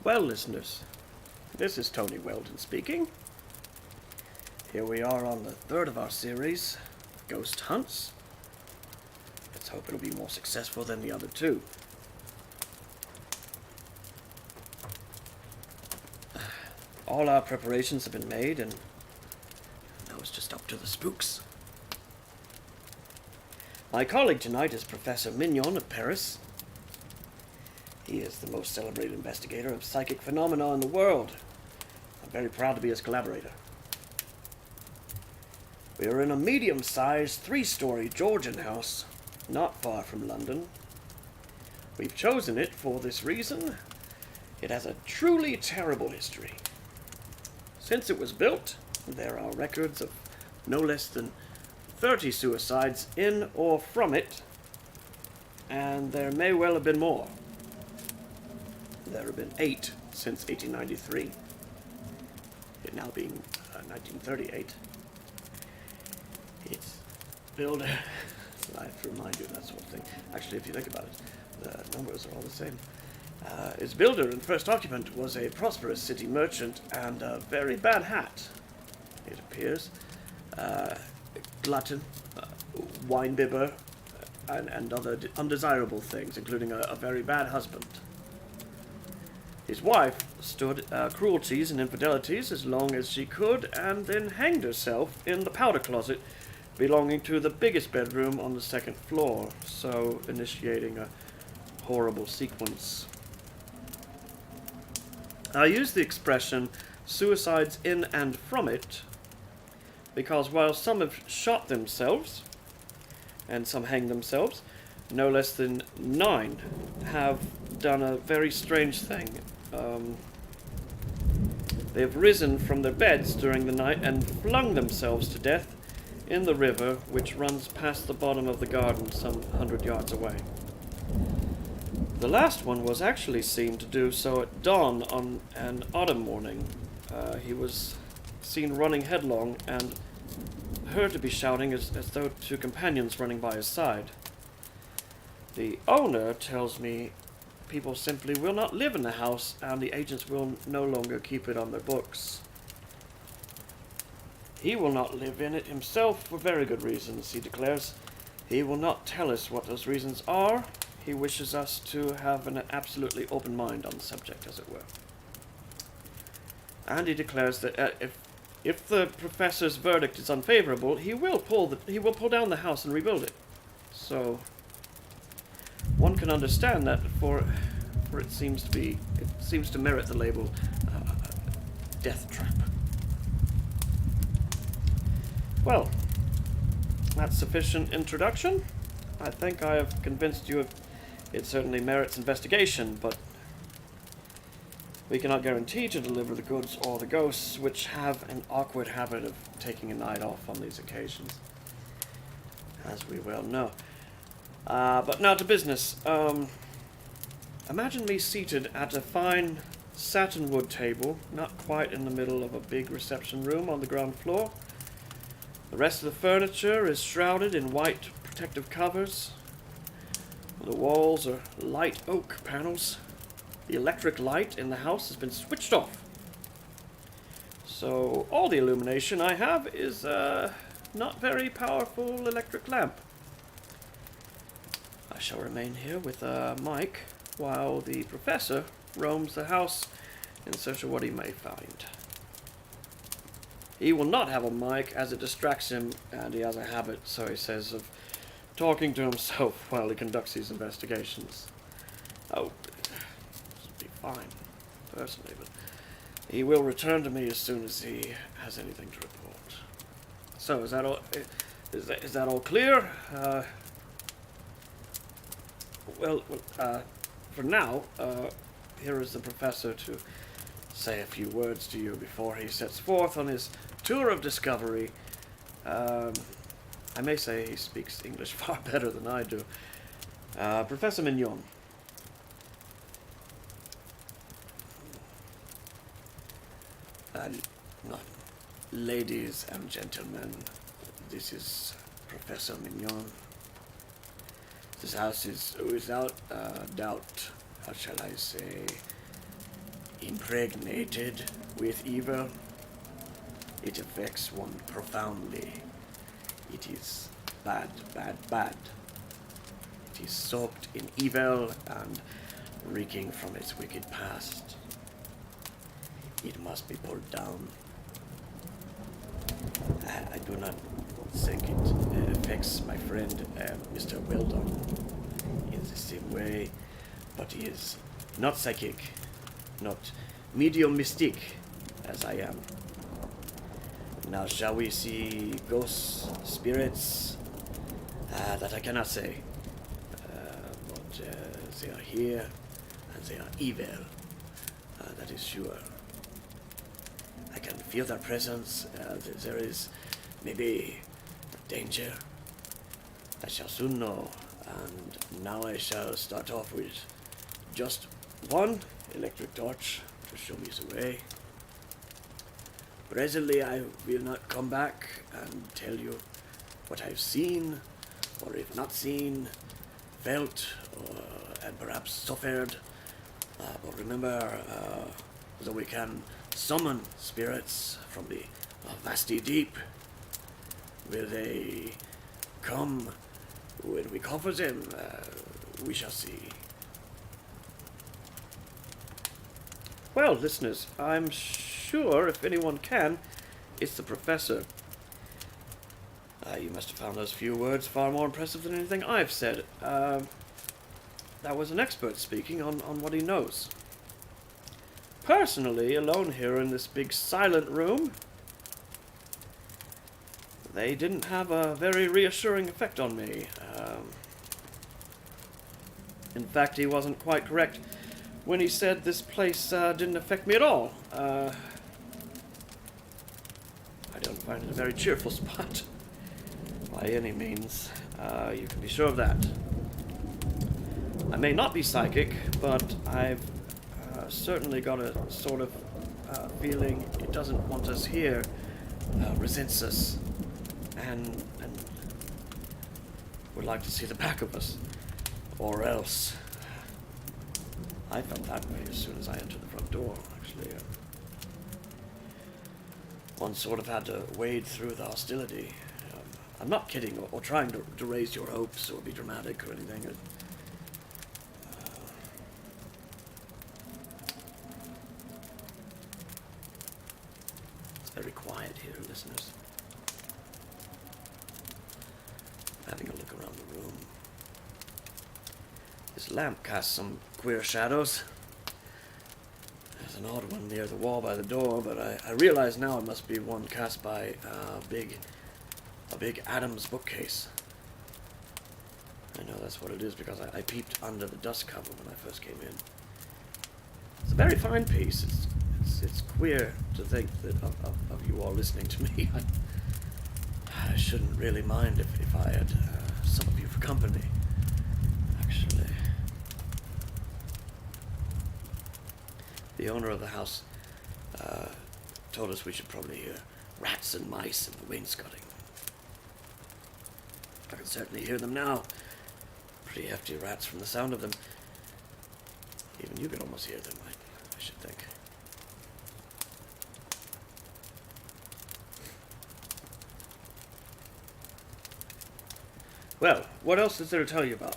Well, listeners, this is Tony Weldon speaking. Here we are on the third of our series, Ghost Hunts. Let's hope it'll be more successful than the other two. All our preparations have been made, and now it's just up to the spooks. My colleague tonight is Professor Mignon of Paris. He is the most celebrated investigator of psychic phenomena in the world. I'm very proud to be his collaborator. We are in a medium-sized, three-story Georgian house, not far from London. We've chosen it for this reason. It has a truly terrible history. Since it was built, there are records of no less than 30 suicides in or from it, and there may well have been more. There have been 8 since 1893, it now being 1938. Its builder, I have to remind you of that sort of thing. Actually, if you think about it, the numbers are all the same. Its builder and first occupant was a prosperous city merchant and a very bad hat, it appears. Glutton, wine-bibber, and other undesirable things, including a very bad husband. His wife stood cruelties and infidelities as long as she could, and then hanged herself in the powder closet belonging to the biggest bedroom on the second floor, so initiating a horrible sequence. I use the expression suicides in and from it because while some have shot themselves and some hanged themselves, no less than 9 have done a very strange thing. They have risen from their beds during the night and flung themselves to death in the river which runs past the bottom of the garden some 100 yards away. The last one was actually seen to do so at dawn on an autumn morning. He was seen running headlong and heard to be shouting as though to companions running by his side. The owner tells me people simply will not live in the house and the agents will no longer keep it on their books. He will not live in it himself for very good reasons, he declares. He will not tell us what those reasons are. He wishes us to have an absolutely open mind on the subject, as it were. And he declares that if the professor's verdict is unfavorable, he will pull down the house and rebuild it. So one can understand that, for it seems to merit the label death trap. Well, that's sufficient introduction. I think I have convinced you it certainly merits investigation, but we cannot guarantee to deliver the goods or the ghosts, which have an awkward habit of taking a night off on these occasions, as we well know. But now to business. Imagine me seated at a fine satinwood table, not quite in the middle of a big reception room on the ground floor. The rest of the furniture is shrouded in white protective covers. The walls are light oak panels. The electric light in the house has been switched off. So all the illumination I have is a not very powerful electric lamp. I shall remain here with a mic while the professor roams the house in search of what he may find. He will not have a mic as it distracts him, and he has a habit, so he says, of talking to himself while he conducts these investigations. Oh, this will be fine, personally, but he will return to me as soon as he has anything to report. So, is that all? Is that all clear? For now, here is the professor to say a few words to you before he sets forth on his tour of discovery. I may say he speaks English far better than I do. Professor Mignon. Ladies and gentlemen, this is Professor Mignon. This house is without doubt, how shall I say, impregnated with evil, it affects one profoundly. It is bad, bad, bad. It is soaked in evil and reeking from its wicked past. It must be pulled down. I do not think it affects my friend, Mr. Weldon, in the same way, but he is not psychic, not medium mystique, as I am. Now, shall we see ghosts, spirits? That I cannot say. But they are here, and they are evil. That is sure. I can feel their presence. There is maybe danger. I shall soon know. And now I shall start off with just one electric torch to show me the way. Presently I will not come back and tell you what I've seen, or if not seen, felt, and perhaps suffered. But remember, that we can summon spirits from the vasty deep. Will they come when we call for them? We shall see. Well, listeners, I'm sure if anyone can, it's the professor. You must have found those few words far more impressive than anything I've said. That was an expert speaking on what he knows. Personally, alone here in this big silent room, they didn't have a very reassuring effect on me. In fact, he wasn't quite correct when he said this place didn't affect me at all. I don't find it a very cheerful spot, by any means. You can be sure of that. I may not be psychic, but I've certainly got a sort of feeling it doesn't want us here, resents us, and would like to see the back of us, or else. I felt that way as soon as I entered the front door, actually. One sort of had to wade through the hostility. I'm not kidding, or trying to raise your hopes, or be dramatic, or anything. It's very quiet here, listeners. Having a look around the room. This lamp casts some queer shadows. There's an odd one near the wall by the door, but I realize now it must be one cast by a big Adams bookcase. I know that's what it is because I peeped under the dust cover when I first came in. It's a very fine piece. It's queer to think that of you all listening to me. I shouldn't really mind if I had some of you for company, actually. The owner of the house told us we should probably hear rats and mice in the wainscoting. I can certainly hear them now. Pretty hefty rats from the sound of them. Even you can almost hear them, I should think. Well, what else is there to tell you about?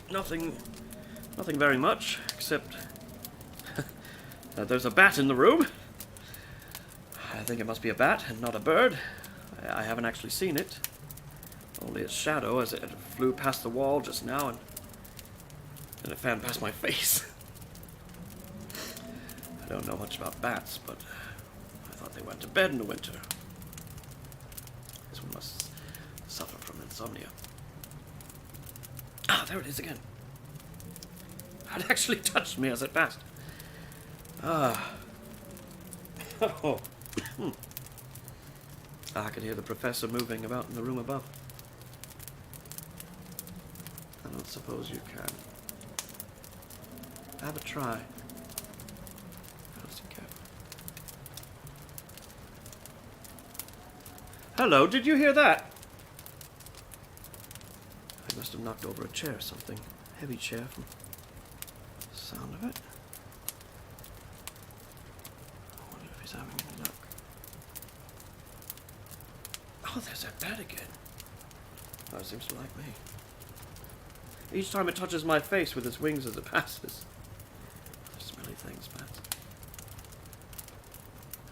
Nothing very much, except that there's a bat in the room. I think it must be a bat and not a bird. I haven't actually seen it. Only its shadow as it flew past the wall just now and then it fanned past my face. I don't know much about bats, but I thought they went to bed in the winter. This one must suffer from insomnia. Ah, there it is again. It actually touched me as it passed. Ah. Oh. I can hear the professor moving about in the room above. I don't suppose you can. Have a try. Listen carefully. Hello, did you hear that? I must have knocked over a chair or something. Heavy chair from the sound of it. he's having any luck. Oh, there's that bat again. Oh, it seems to like me. Each time it touches my face with its wings as it passes. Smelly things, bats.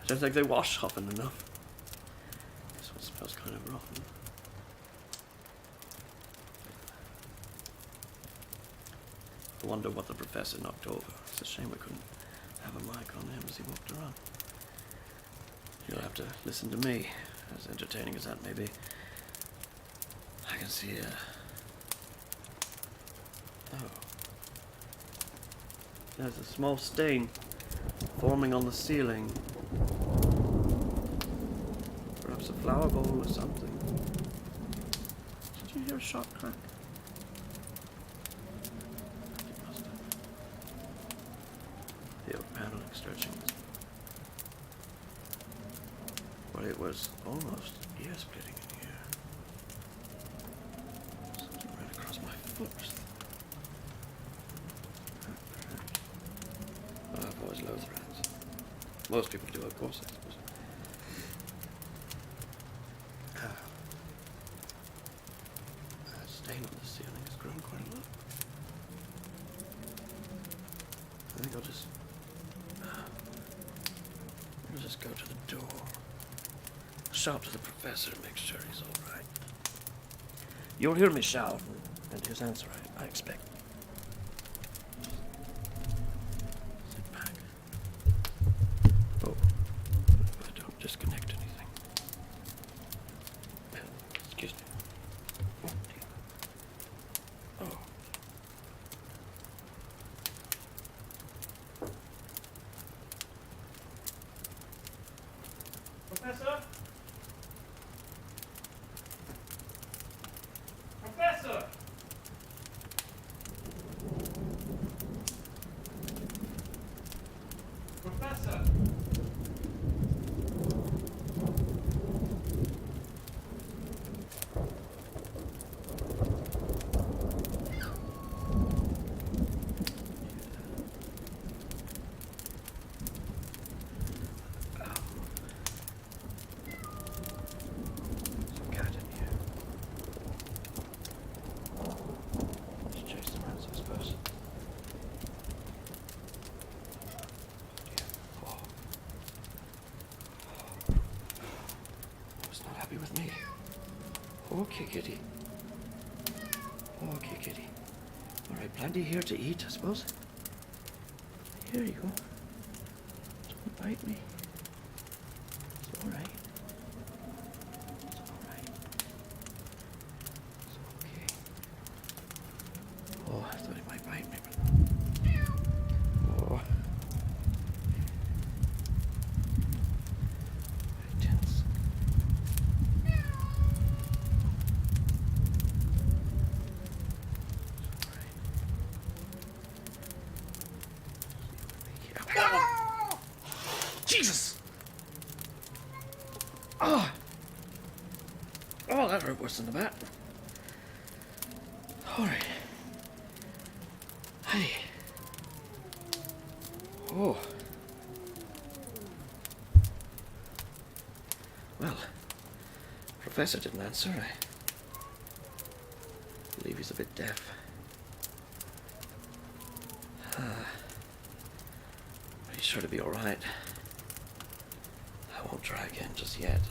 I don't think they wash often enough. This one smells kind of rotten. I wonder what the professor knocked over. It's a shame we couldn't have a mic on him as he walked around. You'll have to listen to me, as entertaining as that may be. I can see oh. There's a small stain forming on the ceiling. Perhaps a flower bowl or something. Did you hear a sharp crack? You must have. The oak paneling stretching. Well, it was almost ear-splitting in here. Something right across my foot. I've always loathed rats. Most people do, of course, I suppose. That stain on the ceiling has grown quite a lot. I think I'll just go to the door. Shout to the professor and make sure he's all right. You'll hear me shout, and his answer, I expect. Sit back. Oh, I don't disconnect anything. Excuse me. Oh, dear. Oh. Professor? Professor! Professor! With me. Okay, kitty. Okay, kitty. All right, plenty here to eat, I suppose. Here you go. Don't bite me. It's all right. It's all right. It's okay. Oh, I thought he might bite me. Oh. Jesus! Oh! Oh, that hurt worse than the bat. Alright. Hey. Oh. Well, Professor didn't answer. I believe he's a bit deaf. He's sure to be alright. I won't try again just yet.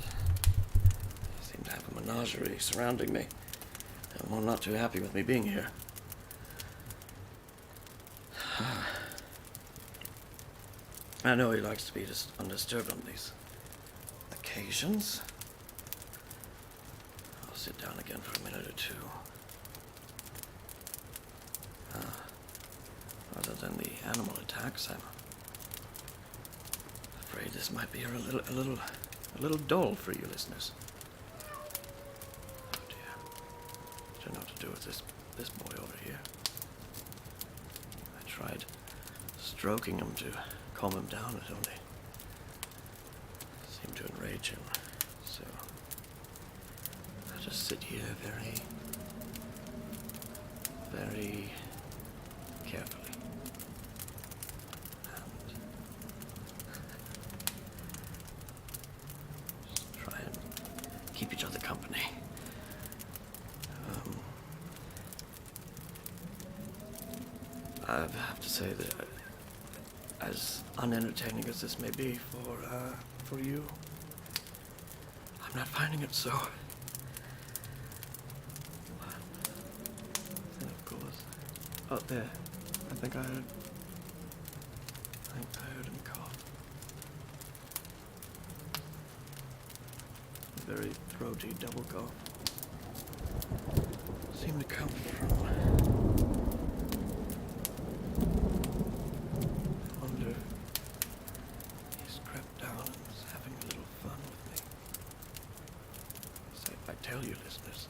I seem to have a menagerie surrounding me. And one not too happy with me being here. I know he likes to be just undisturbed on these occasions. I'll sit down again for a minute or two. Other than the animal attacks, I'm afraid this might be a little dull for you listeners. Oh dear. I don't know what to do with this boy over here. I tried stroking him to calm him down. It only seemed to enrage him. So I just sit here very, very carefully. each other company. I have to say that, as unentertaining as this may be for you, I'm not finding it so. And of course, oh, there. I think I heard him cough. A very throaty double cough. Seemed to come from... I wonder if he's crept down and is having a little fun with me. So if I tell you, listeners,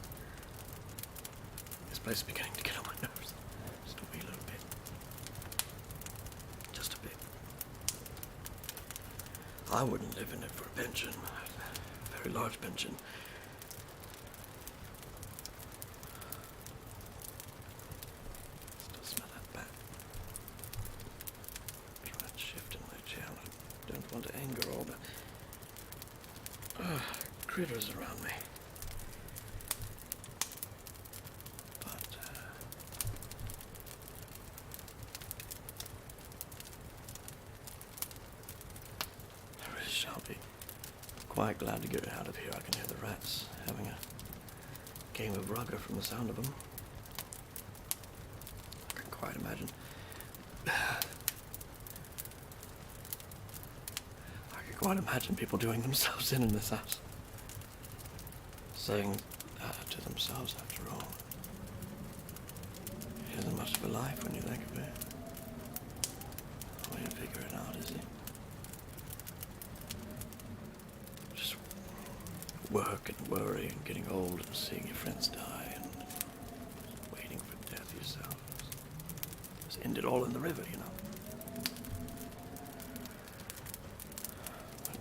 this place is beginning to get on my nerves. Just a wee little bit. Just a bit. I wouldn't live in it for a pension. A very large pension. Still smell that bat. Try and shift in my chair. I don't want to anger all the critters around me. But I really shall be quite glad to get out of here. I can hear the rats having a game of rugger from the sound of them. I can quite imagine. I can quite imagine people doing themselves in this house. Saying to themselves, after all, he isn't much of a life when you think of it. Well, you figure it out, is he? Just work and worry and getting old and seeing your friends die and waiting for death yourself. Just end it all in the river, you know.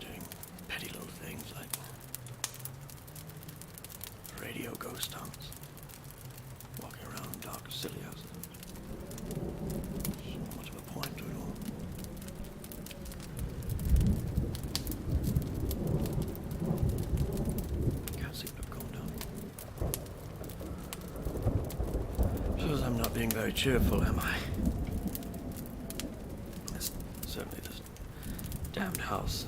Doing petty little things like radio ghost hunts, walking around in dark, silly houses. There's not much of a point to it all. Can't seem to have calmed down. Suppose I'm not being very cheerful, am I? Certainly this damned house.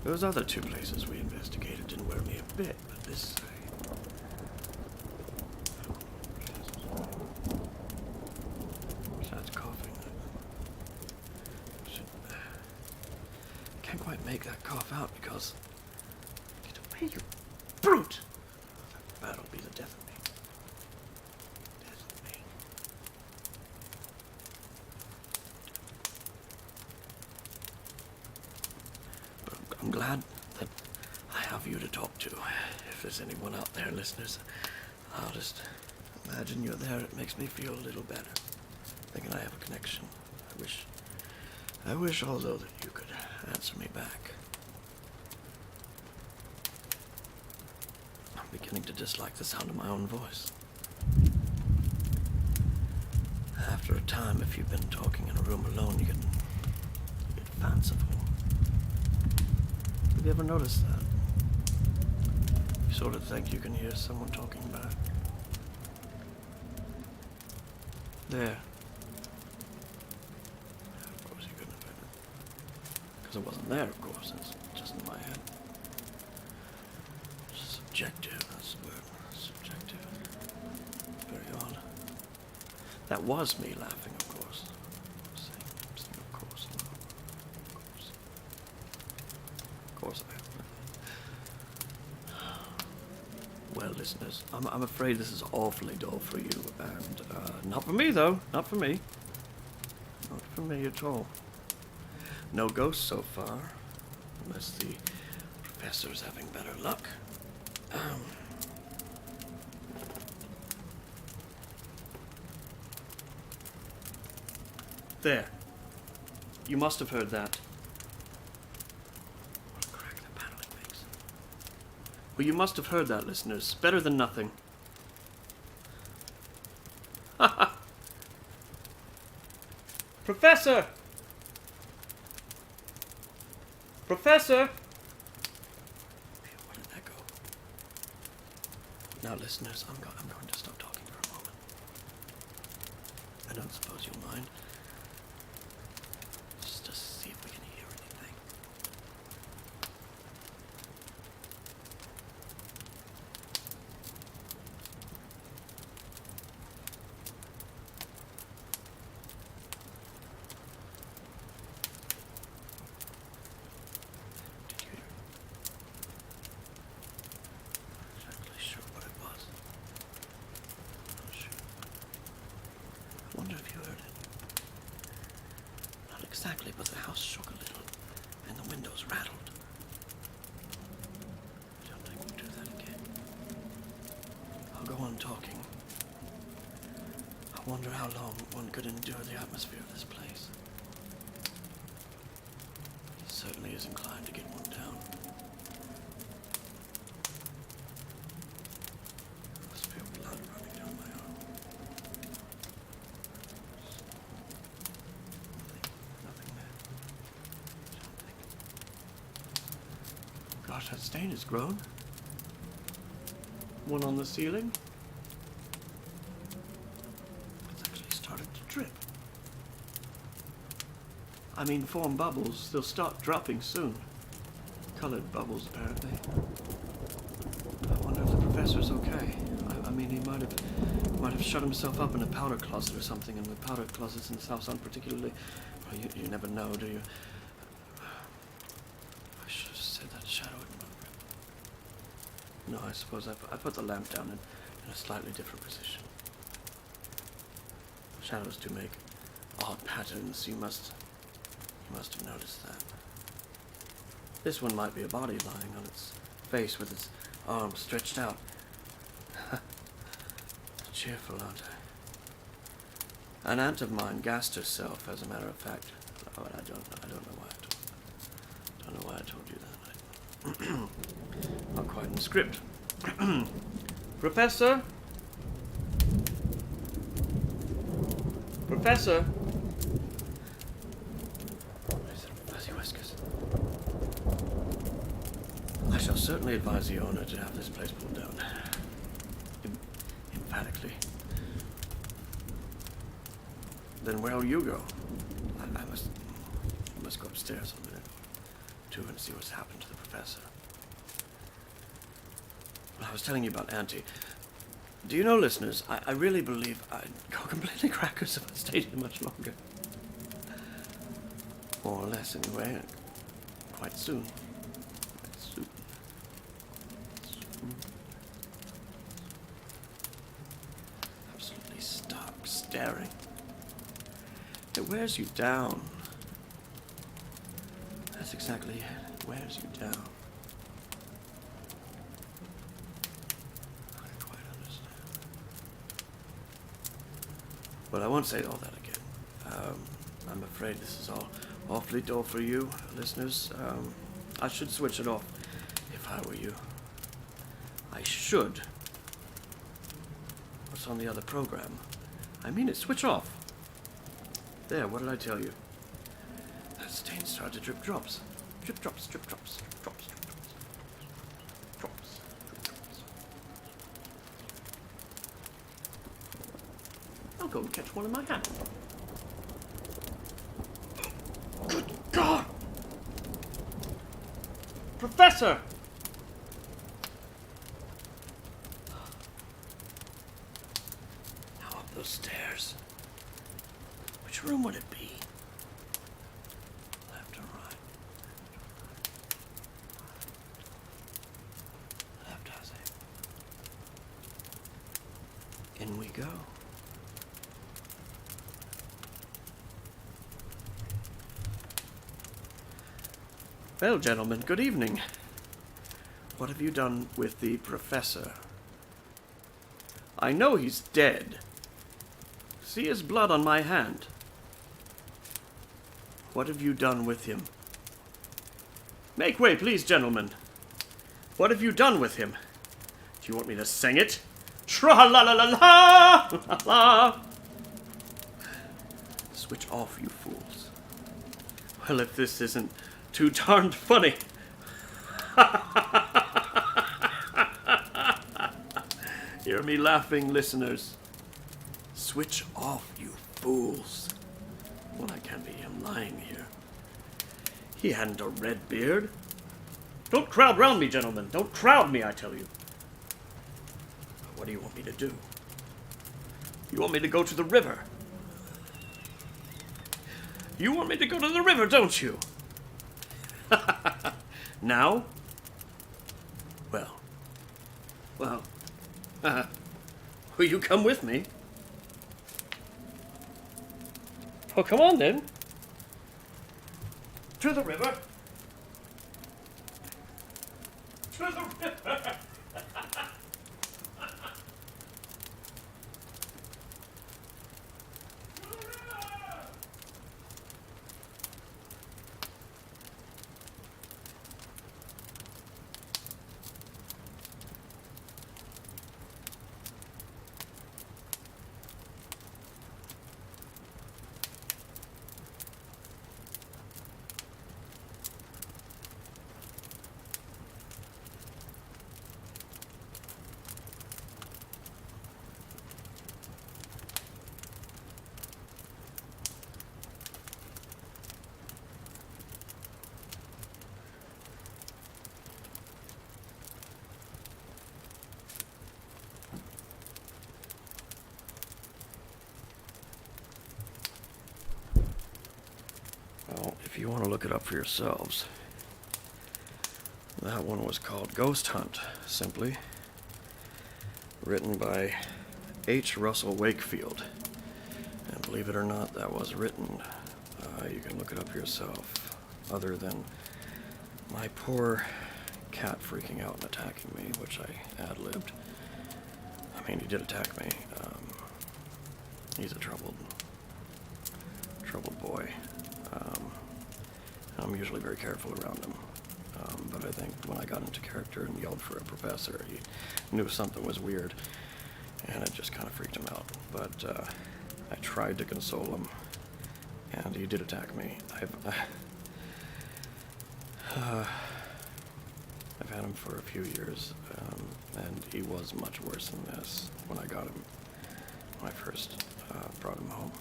Those other two places we investigated didn't worry me a bit, but this... besides coughing, can't quite make that cough out because... Get away, you brute! That'll be the death of me. Death of me. But I'm glad that I have you to talk to. If there's anyone out there, listeners, I'll just imagine you're there. It makes me feel a little better, thinking I have a connection. I wish although that you could answer me back. I'm beginning to dislike the sound of my own voice. After a time, if you've been talking in a room alone, you get fanciful. Have you ever noticed that? You sort of think you can hear someone talking back. There. Of course you couldn't have heard it. Because it wasn't there, of course. It's just in my head. It's subjective, that's the word. Subjective. Very odd. That was me laughing, of course. Saying of course, no. Of course I am. Well, listeners, I'm afraid this is awfully dull for you, and not for me, though. Not for me. Not for me at all. No ghosts so far, unless the professor's having better luck. There. You must have heard that. What a crack the paddling makes. Well, you must have heard that, listeners. Better than nothing. Professor! Professor! Now, listeners, I'm going to stop talking for a moment. I don't suppose you'll mind. Just to see if we can hear anything. Did you hear? Not exactly sure what it was. Not sure. I wonder if you heard it. Not exactly, but the house shook a little, and the windows rattled. I don't think we'll do that again. I'll go on talking. I wonder how long one could endure the atmosphere of this place. He certainly is inclined to get one down. I must feel blood running down my arm. Nothing there. I don't think. Gosh, that stain has grown. One on the ceiling. It's actually started to drip. I mean, form bubbles. They'll start dropping soon. Colored bubbles, apparently. I wonder if the professor's okay. I mean, he might have shut himself up in a powder closet or something, and the powder closets in this house aren't particularly... Well, you never know, do you? I should have said that shadow wouldn't move. No, I suppose I put the lamp down in a slightly different position. Shadows do make odd patterns. You must have noticed that. This one might be a body lying on its face with its arms stretched out. Cheerful, aren't I? An aunt of mine gassed herself, as a matter of fact. Oh, I don't know why I told you that. Not quite in the script. Professor? Professor? Fuzzy whiskers. I shall certainly advise the owner to have this place pulled down. Emphatically. Then where'll you go? I must go upstairs a minute, too, and see what's happened to the professor. Well, I was telling you about Auntie. Do you know, listeners, I really believe I'd go completely crackers if I stayed here much longer. More or less, anyway. Quite soon. Quite soon. Absolutely stark staring. It wears you down. That's exactly it. Wears you down. I quite understand. But I won't say all that again. I'm afraid this is all awfully dull for you, listeners. I should switch it off if I were you. I should. What's on the other program? I mean it, switch off. There, what did I tell you? That stain started to drip drops. Drip drops, drip drops, drip drops, drip drops. Drops, drip drops. I'll go and catch one in my hat. Good God! Professor! Now up those stairs. Which room would it be? Left or right? Left, I say. In we go. Well, gentlemen, good evening. What have you done with the professor? I know he's dead. See his blood on my hand. What have you done with him? Make way, please, gentlemen. What have you done with him? Do you want me to sing it? Tra-la-la-la-la! Switch off, you fools. Well, if this isn't too darned funny. Hear me laughing, listeners. Switch off, you fools. Well, I can't be him lying here. He hadn't a red beard. Don't crowd round me, gentlemen. Don't crowd me, I tell you. What do you want me to do? You want me to go to the river? You want me to go to the river, don't you? Now? Well, will you come with me? Oh, come on then. To the river. To the river. Well, if you want to look it up for yourselves, that one was called Ghost Hunt, simply. Written by H. Russell Wakefield. And believe it or not, that was written. You can look it up yourself. Other than my poor cat freaking out and attacking me, which I ad-libbed. I mean, he did attack me. He's a troubled boy. I'm usually very careful around him. But I think when I got into character and yelled for a professor, he knew something was weird. And it just kind of freaked him out. But I tried to console him. And he did attack me. I've had him for a few years. And he was much worse than this when I got him. When I first brought him home.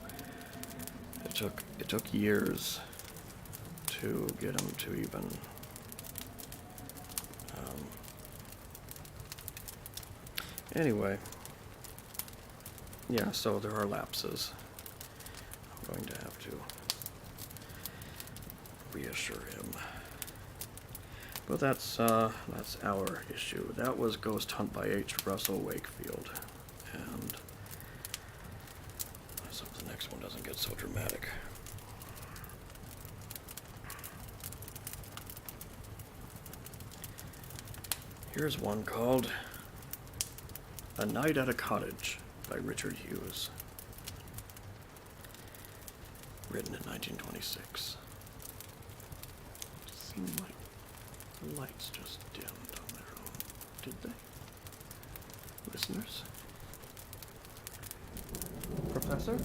It took years to get him to even anyway, yeah, so there are lapses. I'm going to have to reassure him. But that's our issue. That was Ghost Hunt by H. Russell Wakefield. And let's hope the next one doesn't get so dramatic. Here's one called A Night at a Cottage by Richard Hughes. Written in 1926. It seemed like the lights just dimmed on their own, did they? Listeners? Professor?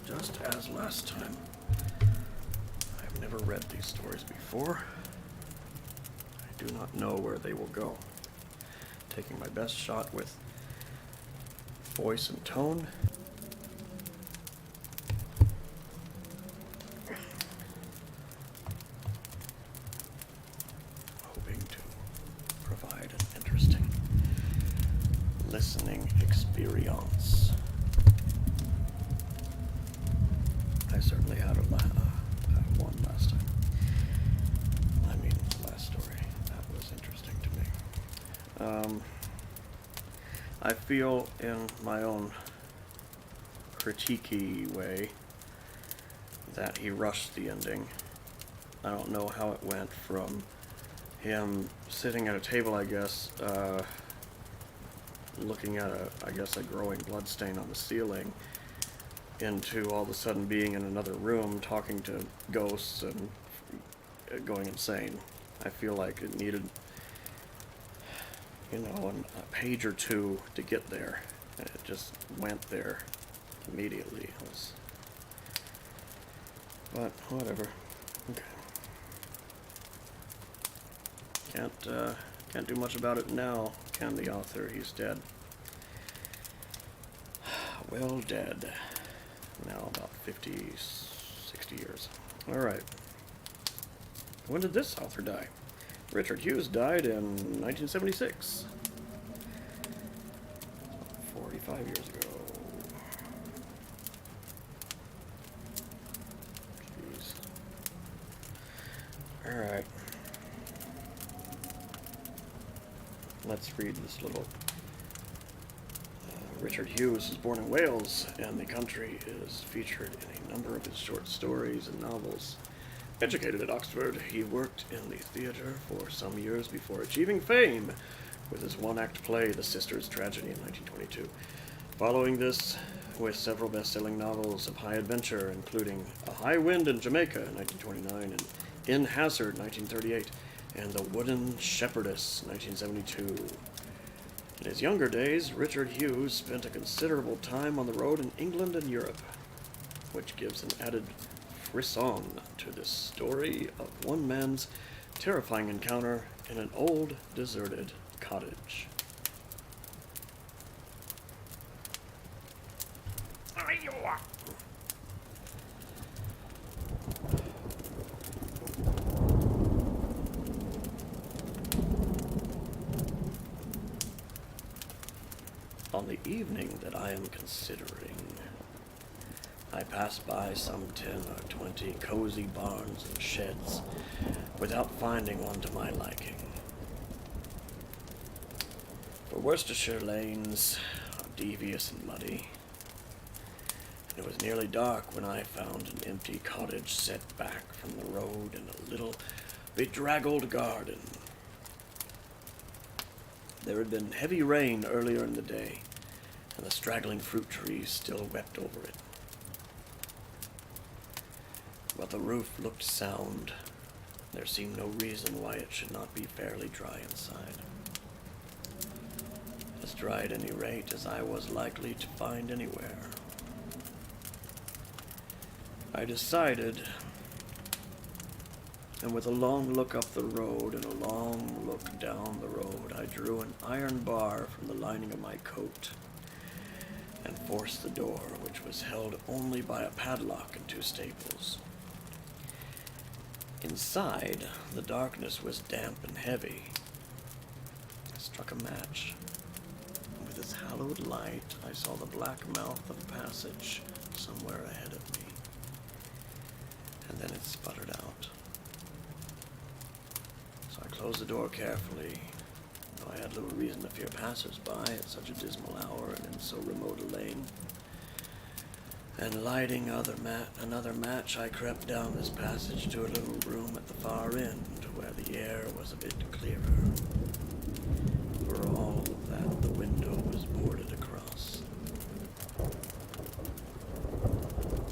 Just as last time. I've never read these stories before. I do not know where they will go. Taking my best shot with voice and tone. Hoping to provide an interesting listening experience. I certainly had one last time. I mean, last story. That was interesting to me. I feel in my own critique-y way that he rushed the ending. I don't know how it went from him sitting at a table, I guess, looking at a growing bloodstain on the ceiling, into all of a sudden being in another room talking to ghosts and going insane. I feel like it needed, a page or two to get there. It just went there immediately. But whatever. Okay. Can't do much about it now, can the author? He's dead. Well dead. Now about 50, 60 years. Alright. When did this author die? Richard Hughes died in 1976. 45 years ago. Jeez. Alright. Let's read this little... Richard Hughes was born in Wales, and the country is featured in a number of his short stories and novels. Educated at Oxford, he worked in the theatre for some years before achieving fame with his one-act play, The Sisters' Tragedy, in 1922. Following this, with several best-selling novels of high adventure, including A High Wind in Jamaica in 1929, and In Hazard, 1938, and The Wooden Shepherdess, 1972. In his younger days, Richard Hughes spent a considerable time on the road in England and Europe, which gives an added frisson to this story of one man's terrifying encounter in an old, deserted cottage. On the evening that I am considering, I passed by some 10 or 20 cozy barns and sheds without finding one to my liking. For Worcestershire lanes are devious and muddy, and it was nearly dark when I found an empty cottage set back from the road in a little bedraggled garden. There had been heavy rain earlier in the day, and the straggling fruit trees still wept over it. But the roof looked sound. There seemed no reason why it should not be fairly dry inside. As dry at any rate as I was likely to find anywhere. I decided, and with a long look up the road and a long look down the road, I drew an iron bar from the lining of my coat and forced the door, which was held only by a padlock and 2 staples. Inside, the darkness was damp and heavy. I struck a match, and with its hallowed light, I saw the black mouth of a passage somewhere ahead of me. And then it sputtered out. So I closed the door carefully, though I had little reason to fear passers-by at such a dismal hour and in so remote a lane. And lighting another match, I crept down this passage to a little room at the far end, where the air was a bit clearer. For all that, the window was boarded across.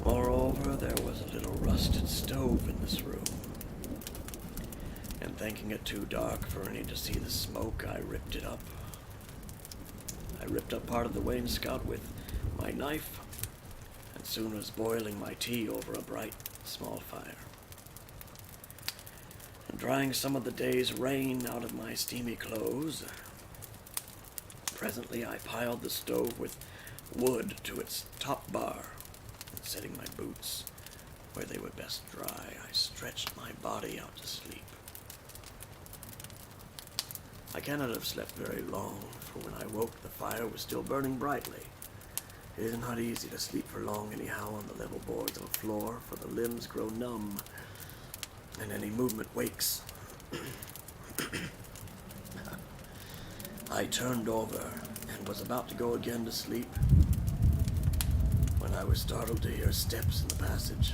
Moreover, there was a little rusted stove in this room. And thinking it too dark for any to see the smoke, I ripped it up. I ripped up part of the wainscot with my knife, and soon was boiling my tea over a bright, small fire. And drying some of the day's rain out of my steamy clothes, presently I piled the stove with wood to its top bar, and setting my boots where they would best dry, I stretched my body out to sleep. I cannot have slept very long, for when I woke, the fire was still burning brightly. It is not easy to sleep for long anyhow on the level boards of a floor, for the limbs grow numb, and any movement wakes. I turned over, and was about to go again to sleep, when I was startled to hear steps in the passage.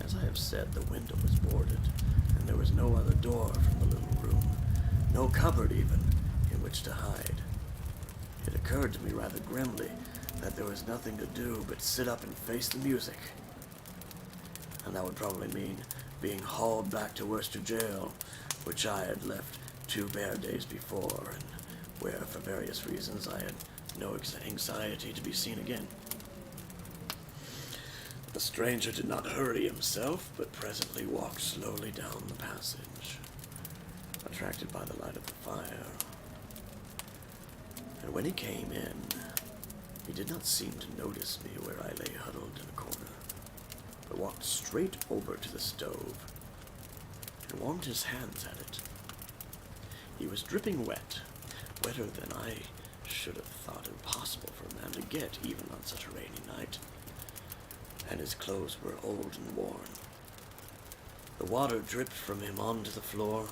As I have said, the window was boarded, and there was no other door from the little no cupboard even, in which to hide. It occurred to me rather grimly that there was nothing to do but sit up and face the music. And that would probably mean being hauled back to Worcester Jail, which I had left 2 bare days before, and where, for various reasons, I had no anxiety to be seen again. The stranger did not hurry himself, but presently walked slowly down the passage, attracted by the light of the fire. And when he came in, he did not seem to notice me where I lay huddled in a corner, but walked straight over to the stove and warmed his hands at it. He was dripping wet, wetter than I should have thought impossible for a man to get even on such a rainy night, and his clothes were old and worn. The water dripped from him onto the floor.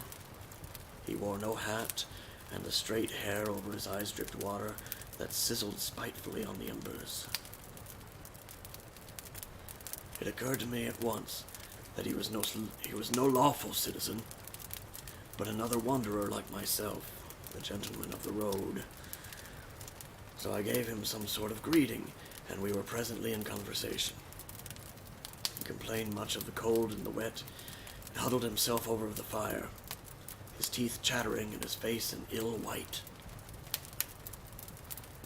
He wore no hat, and the straight hair over his eyes dripped water that sizzled spitefully on the embers. It occurred to me at once that he was no lawful citizen, but another wanderer like myself, a gentleman of the road. So I gave him some sort of greeting, and we were presently in conversation. He complained much of the cold and the wet, and huddled himself over the fire, his teeth chattering and his face an ill white.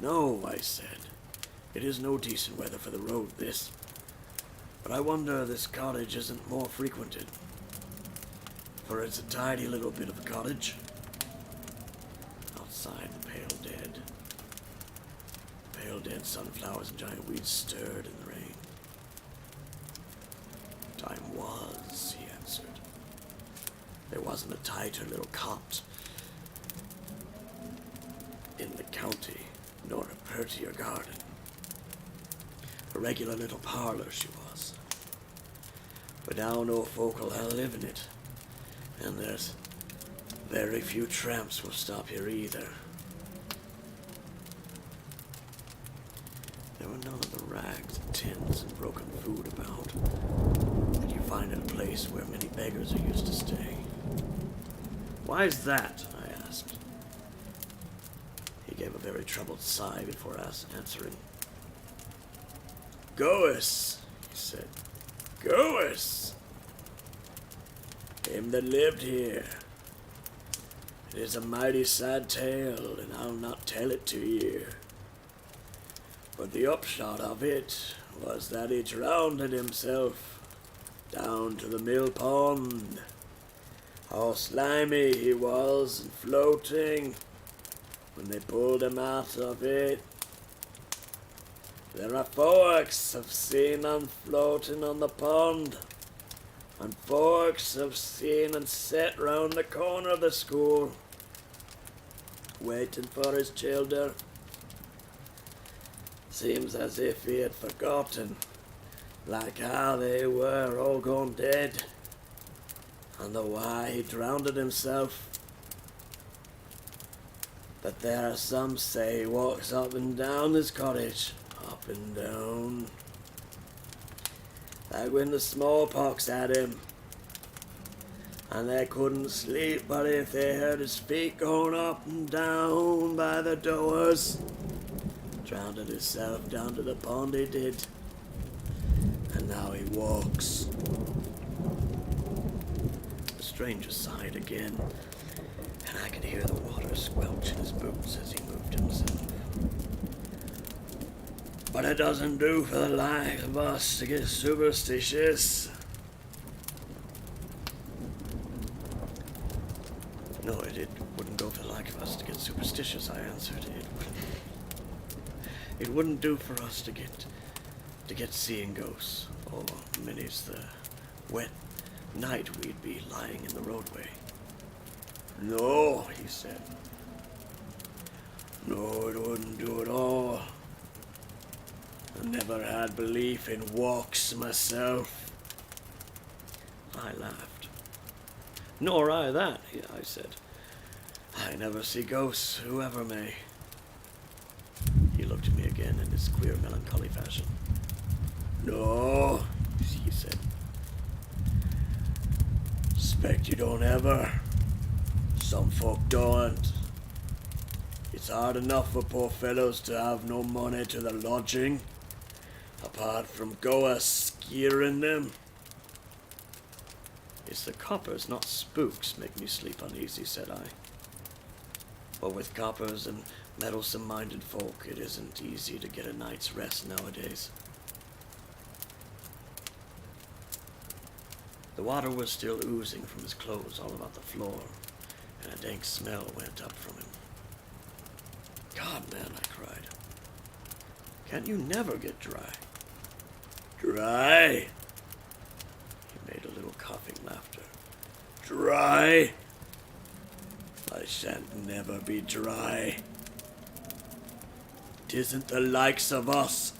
"No," I said, "it is no decent weather for the road, this. But I wonder this cottage isn't more frequented, for it's a tidy little bit of a cottage." Outside, the pale dead sunflowers and giant weeds stirred in the rain. "Time was," he answered. "There wasn't a tighter little cot in the county, nor a prettier garden. A regular little parlor she was. But now no folk'll live in it, and there's very few tramps will stop here either." There were none of the rags and tins and broken food about that you find in a place where many beggars are used to stay. "Why is that?" I asked. He gave a very troubled sigh before answering. "Goes," he said. "Goes. Him that lived here. It is a mighty sad tale, and I'll not tell it to you. But the upshot of it was that he drowned himself down to the mill pond. How slimy he was and floating when they pulled him out of it. There are folks have seen him floating on the pond, and folks have seen him sit round the corner of the school, waiting for his children. Seems as if he had forgotten, like how they were all gone dead, and the why he drowned himself. But there are some say he walks up and down this cottage, up and down, like when the smallpox had him, and they couldn't sleep but if they heard his feet going up and down by the doors. Drowned himself down to the pond he did, and now he walks." The stranger sighed again, and I could hear the water squelch in his boots as he moved himself. "But it doesn't do for the like of us to get superstitious." "No, it wouldn't go for the like of us to get superstitious," I answered. It wouldn't do for us to get seeing ghosts, or many's the wet night we'd be lying in the roadway." "No," he said. "No, it wouldn't do at all. I never had belief in walks myself." I laughed. "Nor I that," I said. "I never see ghosts, whoever may." He looked at me again in his queer, melancholy fashion. "No," he said. "'Spect you don't ever. some folk don't. It's hard enough for poor fellows to have no money to their lodging, apart from goa scaring them. It's the coppers, not spooks, make me sleep uneasy, said I. But with coppers and meddlesome-minded folk, it isn't easy to get a night's rest nowadays. The water was still oozing from his clothes all about the floor, and a dank smell went up from him. God, man, I cried. Can't you never get dry? Dry? He made a little coughing laughter. Dry? I shan't never be dry. 'Tisn't the likes of us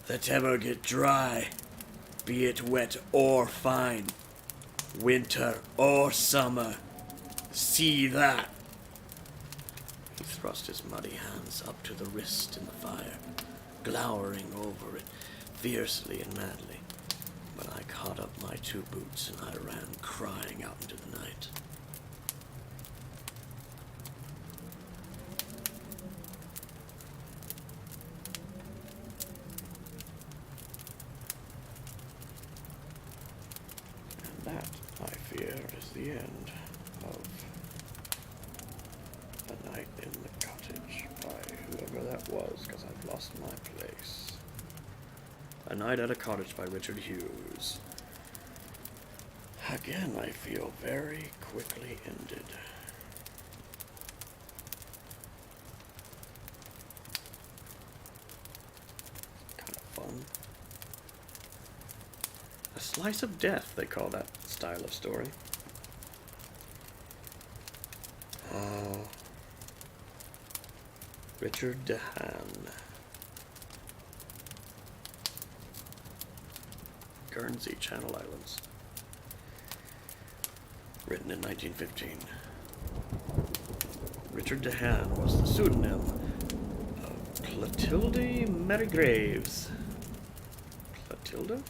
that ever get dry, be it wet or fine, winter or summer. See that? He thrust his muddy hands up to the wrist in the fire, glowering over it fiercely and madly. But I caught up my 2 boots and I ran crying out into the night. And that, I fear, is the end of The Night in the Cottage by whoever that was, because I've lost my place. A Night at a Cottage by Richard Hughes. Again, I feel very quickly ended. Kind of fun. A slice of death, they call that style of story. Richard DeHaan. Guernsey, Channel Islands. Written in 1915. Richard DeHaan was the pseudonym of Clotilde Marygraves. Clotilda?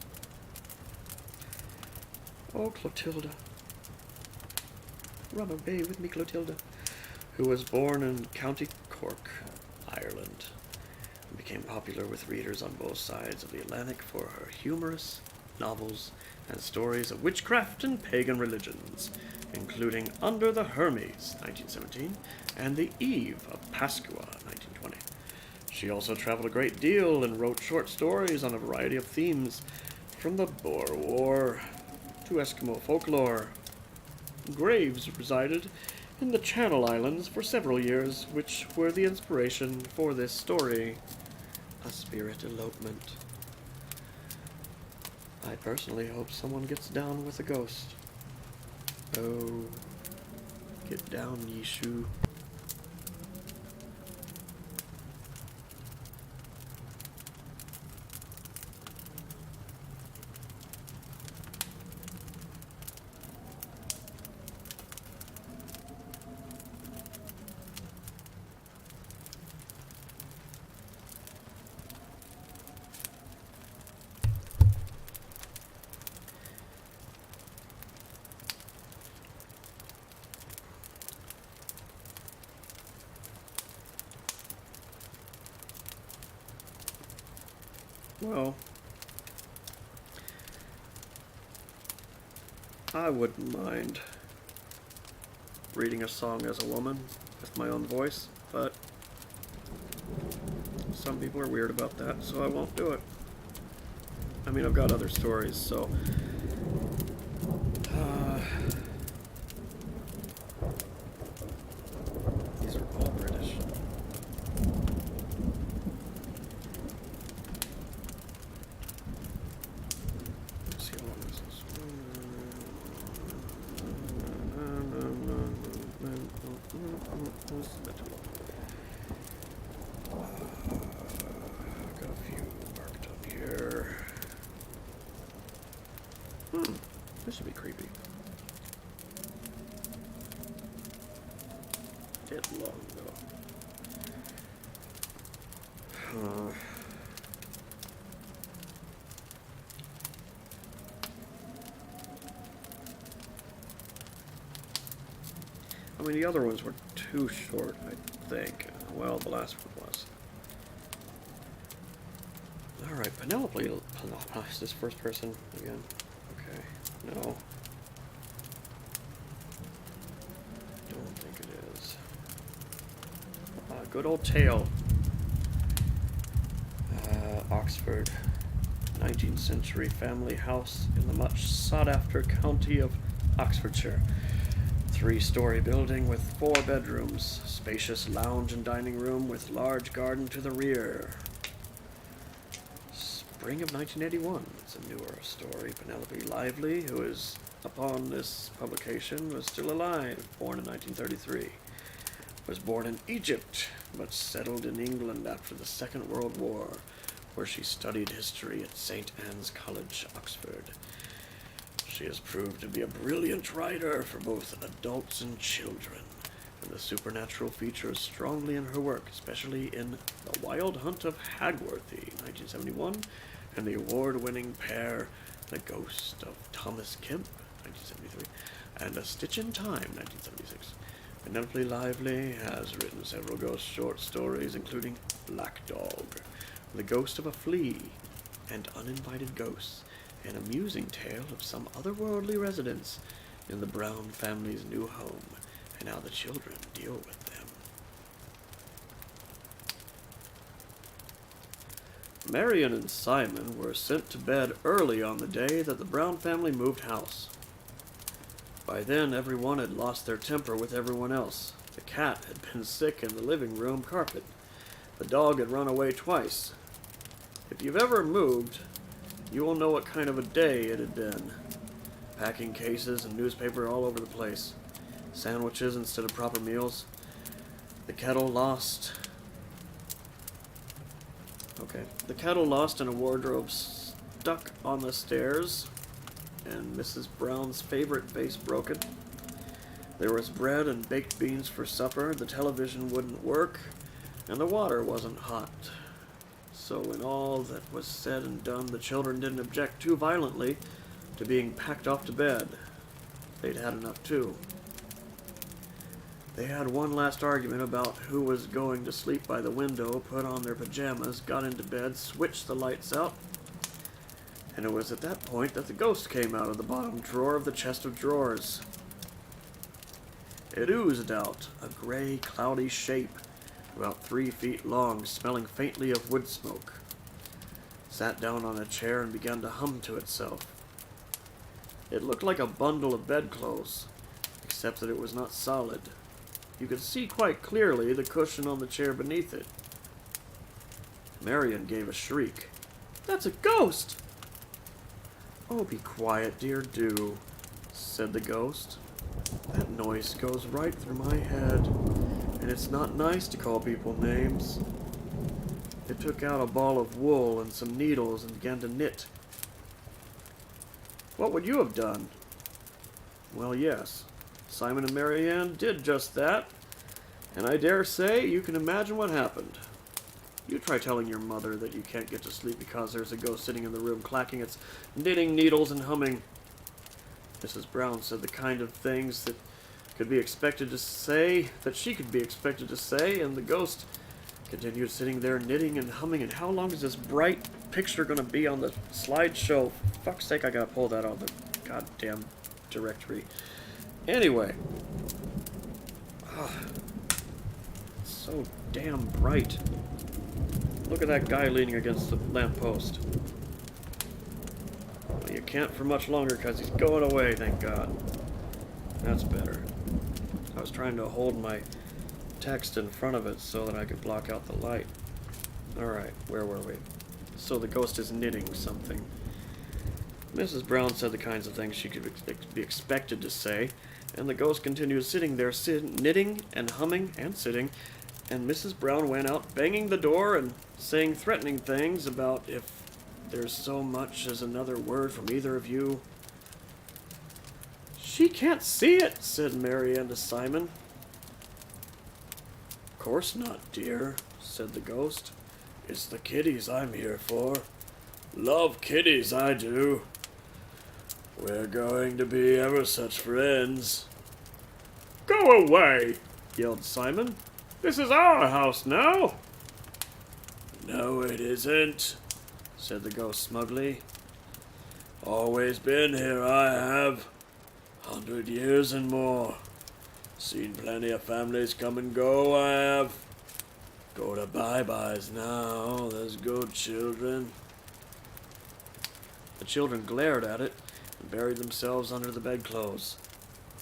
Oh, Clotilda. Run away with me, Clotilda. Who was born in County Cork, Ireland, and became popular with readers on both sides of the Atlantic for her humorous novels and stories of witchcraft and pagan religions, including Under the Hermes, 1917, and The Eve of Pascua, 1920. She also traveled a great deal and wrote short stories on a variety of themes, from the Boer War to Eskimo folklore. Graves resided in the Channel Islands for several years, which were the inspiration for this story, A Spirit Elopement. I personally hope someone gets down with a ghost. Oh, get down, Yeshu. Well, I wouldn't mind reading a song as a woman with my own voice, but some people are weird about that, so I won't do it. I mean, I've got other stories, so these are all British. Let's see how long this is. Not too long. Got a few marked up here. This should be creepy. Dead long though. I mean, the other ones were too short, I think. Well, the last one was. Alright, Penelope. Is this first person again? Okay. No. Don't think it is. Good old tale. Oxford. 19th century family house in the much sought after county of Oxfordshire. 3-story building with 4 bedrooms, spacious lounge and dining room with large garden to the rear. Spring of 1981. It's a newer story. Penelope Lively, who is upon this publication, was still alive, born in 1933. Was born in Egypt, but settled in England after the Second World War, where she studied history at St. Anne's College, Oxford. She has proved to be a brilliant writer for both adults and children, and the supernatural features strongly in her work, especially in The Wild Hunt of Hagworthy, 1971, and the award-winning pair The Ghost of Thomas Kemp, 1973, and A Stitch in Time, 1976. Penelope Lively has written several ghost short stories, including Black Dog, The Ghost of a Flea, and Uninvited Ghosts, an amusing tale of some otherworldly residents in the Brown family's new home, and how the children deal with them. Marion and Simon were sent to bed early on the day that the Brown family moved house. By then, everyone had lost their temper with everyone else. The cat had been sick in the living room carpet. The dog had run away twice. If you've ever moved, you will know what kind of a day it had been. Packing cases and newspaper all over the place. Sandwiches instead of proper meals. The kettle lost. The kettle lost in a wardrobe stuck on the stairs. And Mrs. Brown's favorite vase broken. There was bread and baked beans for supper. The television wouldn't work. And the water wasn't hot. So when all that was said and done, the children didn't object too violently to being packed off to bed. They'd had enough too. They had one last argument about who was going to sleep by the window, put on their pajamas, got into bed, switched the lights out, and it was at that point that the ghost came out of the bottom drawer of the chest of drawers. It oozed out, a gray, cloudy shape, about 3 feet long, smelling faintly of wood smoke. Sat down on a chair and began to hum to itself. It looked like a bundle of bedclothes, except that it was not solid. You could see quite clearly the cushion on the chair beneath it. Marion gave a shriek. "That's a ghost!" "Oh, be quiet, dear, do," said the ghost. "That noise goes right through my head, and it's not nice to call people names." It took out a ball of wool and some needles and began to knit. "What would you have done?" Well, yes, Simon and Marianne did just that, and I dare say you can imagine what happened. You try telling your mother that you can't get to sleep because there's a ghost sitting in the room clacking its knitting needles and humming. Mrs. Brown said the kind of things that could be expected to say, that she could be expected to say, and the ghost continued sitting there knitting and humming. And how long is this bright picture going to be on the slideshow? For fuck's sake, I gotta pull that out of the goddamn directory. Anyway. It's so damn bright. Look at that guy leaning against the lamppost. Well, you can't for much longer because he's going away, thank God. That's better. I was trying to hold my text in front of it so that I could block out the light. Alright, where were we? So the ghost is knitting something. Mrs. Brown said the kinds of things she could be expected to say, and the ghost continued sitting there, knitting and humming and sitting, and Mrs. Brown went out banging the door and saying threatening things about if there's so much as another word from either of you. "She can't see it," said Marianne to Simon. "Of course not, dear," said the ghost. "It's the kiddies I'm here for. Love kiddies, I do. We're going to be ever such friends." "Go Go away, yelled Simon. This is our house now. No, it isn't, said the ghost smugly. Always been here, I have. 100 years and more. Seen plenty of families come and go, I have. Go to bye-byes now, there's good children. The children glared at it and buried themselves under the bedclothes,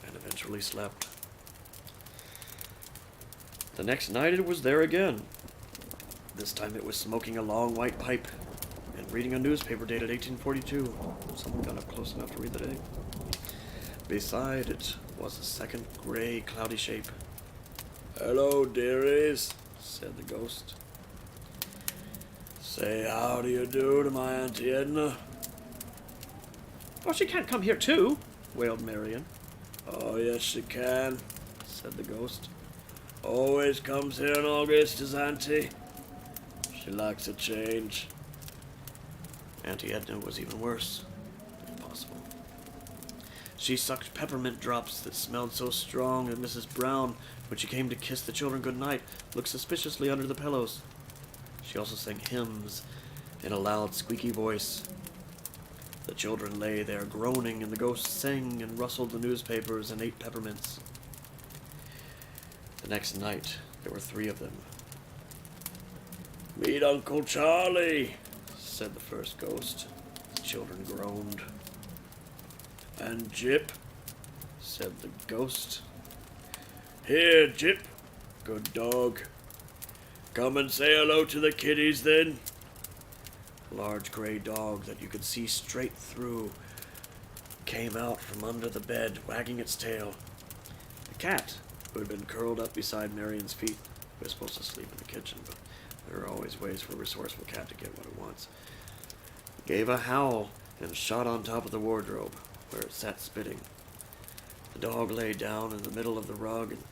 and eventually slept. The next night it was there again. This time it was smoking a long white pipe and reading a newspaper dated 1842. Someone got up close enough to read the date. Beside it was a second gray, cloudy shape. Hello, dearies, said the ghost. Say how do you do to my Auntie Edna? Oh, she can't come here too, wailed Marion. Oh, yes, she can, said the ghost. Always comes here in August, his auntie. She likes a change. Auntie Edna was even worse, if possible. She sucked peppermint drops that smelled so strong that Mrs. Brown, when she came to kiss the children goodnight, looked suspiciously under the pillows. She also sang hymns in a loud, squeaky voice. The children lay there groaning, and the ghost sang and rustled the newspapers and ate peppermints. The next night, there were 3 of them. Meet Uncle Charlie, said the first ghost. The children groaned. And Jip, said the ghost. Here, Jip, good dog. Come and say hello to the kiddies, then. A large gray dog that you could see straight through came out from under the bed, wagging its tail. The cat, who had been curled up beside Marion's feet, was supposed to sleep in the kitchen, but there are always ways for a resourceful cat to get what it wants, gave a howl and shot on top of the wardrobe, where it sat spitting. The dog lay down in the middle of the rug and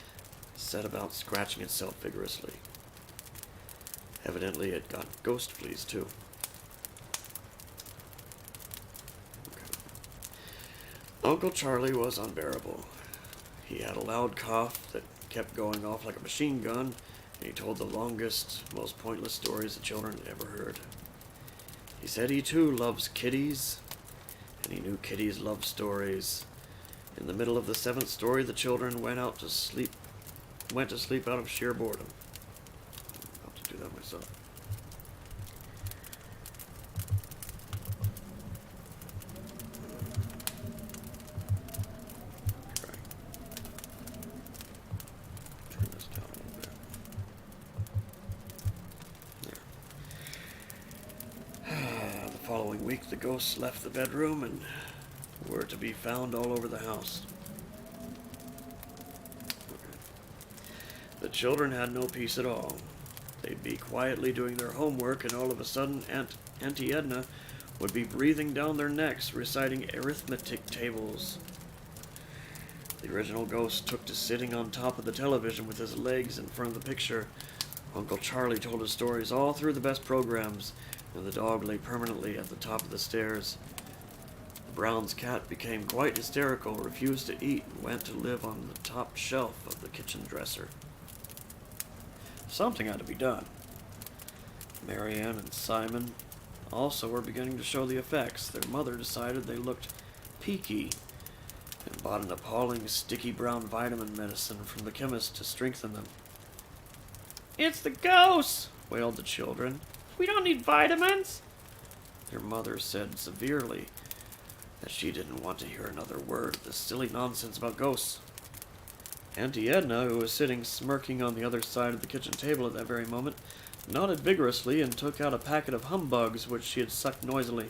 set about scratching itself vigorously. Evidently it got ghost fleas, too. Uncle Charlie was unbearable. He had a loud cough that kept going off like a machine gun, and he told the longest, most pointless stories the children had ever heard. He said he too loves kitties, and he knew kitties loved stories. In the middle of the 7th story, the children went to sleep out of sheer boredom. I'll have to do that myself. The following week, the ghosts left the bedroom and were to be found all over the house. The children had no peace at all. They'd be quietly doing their homework, and all of a sudden Auntie Edna would be breathing down their necks, reciting arithmetic tables. The original ghost took to sitting on top of the television with his legs in front of the picture. Uncle Charlie told his stories all through the best programs, and the dog lay permanently at the top of the stairs. Brown's cat became quite hysterical, refused to eat, and went to live on the top shelf of the kitchen dresser. Something had to be done. Marianne and Simon also were beginning to show the effects. Their mother decided they looked peaky and bought an appalling sticky brown vitamin medicine from the chemist to strengthen them. "It's the ghosts!" wailed the children. "We don't need vitamins!" Their mother said severely that she didn't want to hear another word of this silly nonsense about ghosts. Auntie Edna, who was sitting smirking on the other side of the kitchen table at that very moment, nodded vigorously and took out a packet of humbugs which she had sucked noisily.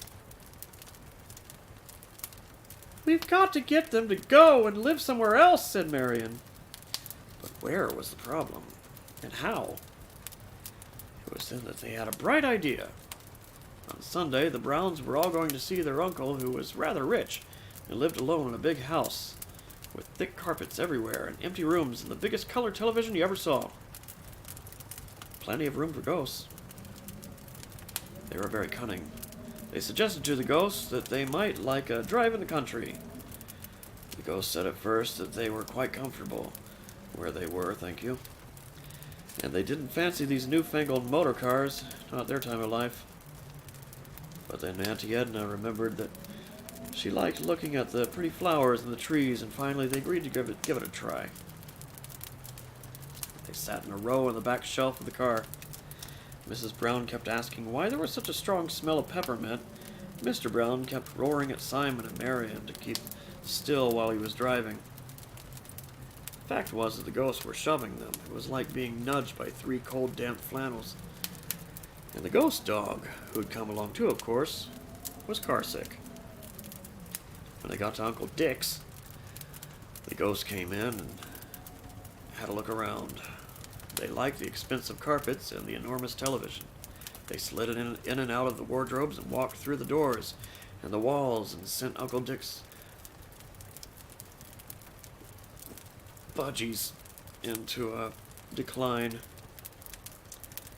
"We've got to get them to go and live somewhere else," said Marion. But where was the problem? And how? It was then that they had a bright idea. On Sunday, the Browns were all going to see their uncle, who was rather rich and lived alone in a big house, with thick carpets everywhere and empty rooms and the biggest color television you ever saw. Plenty of room for ghosts. They were very cunning. They suggested to the ghosts that they might like a drive in the country. The ghosts said at first that they were quite comfortable, where they were, thank you. And they didn't fancy these newfangled motor cars, not their time of life. But then Auntie Edna remembered that she liked looking at the pretty flowers and the trees, and finally they agreed to give it a try. They sat in a row on the back shelf of the car. Mrs. Brown kept asking why there was such a strong smell of peppermint. Mr. Brown kept roaring at Simon and Marion to keep still while he was driving. The fact was that the ghosts were shoving them. It was like being nudged by 3 cold, damp flannels. And the ghost dog, who'd come along too, of course, was carsick. When they got to Uncle Dick's, the ghosts came in and had a look around. They liked the expensive carpets and the enormous television. They slid in and out of the wardrobes and walked through the doors and the walls and sent Uncle Dick's budgies into a decline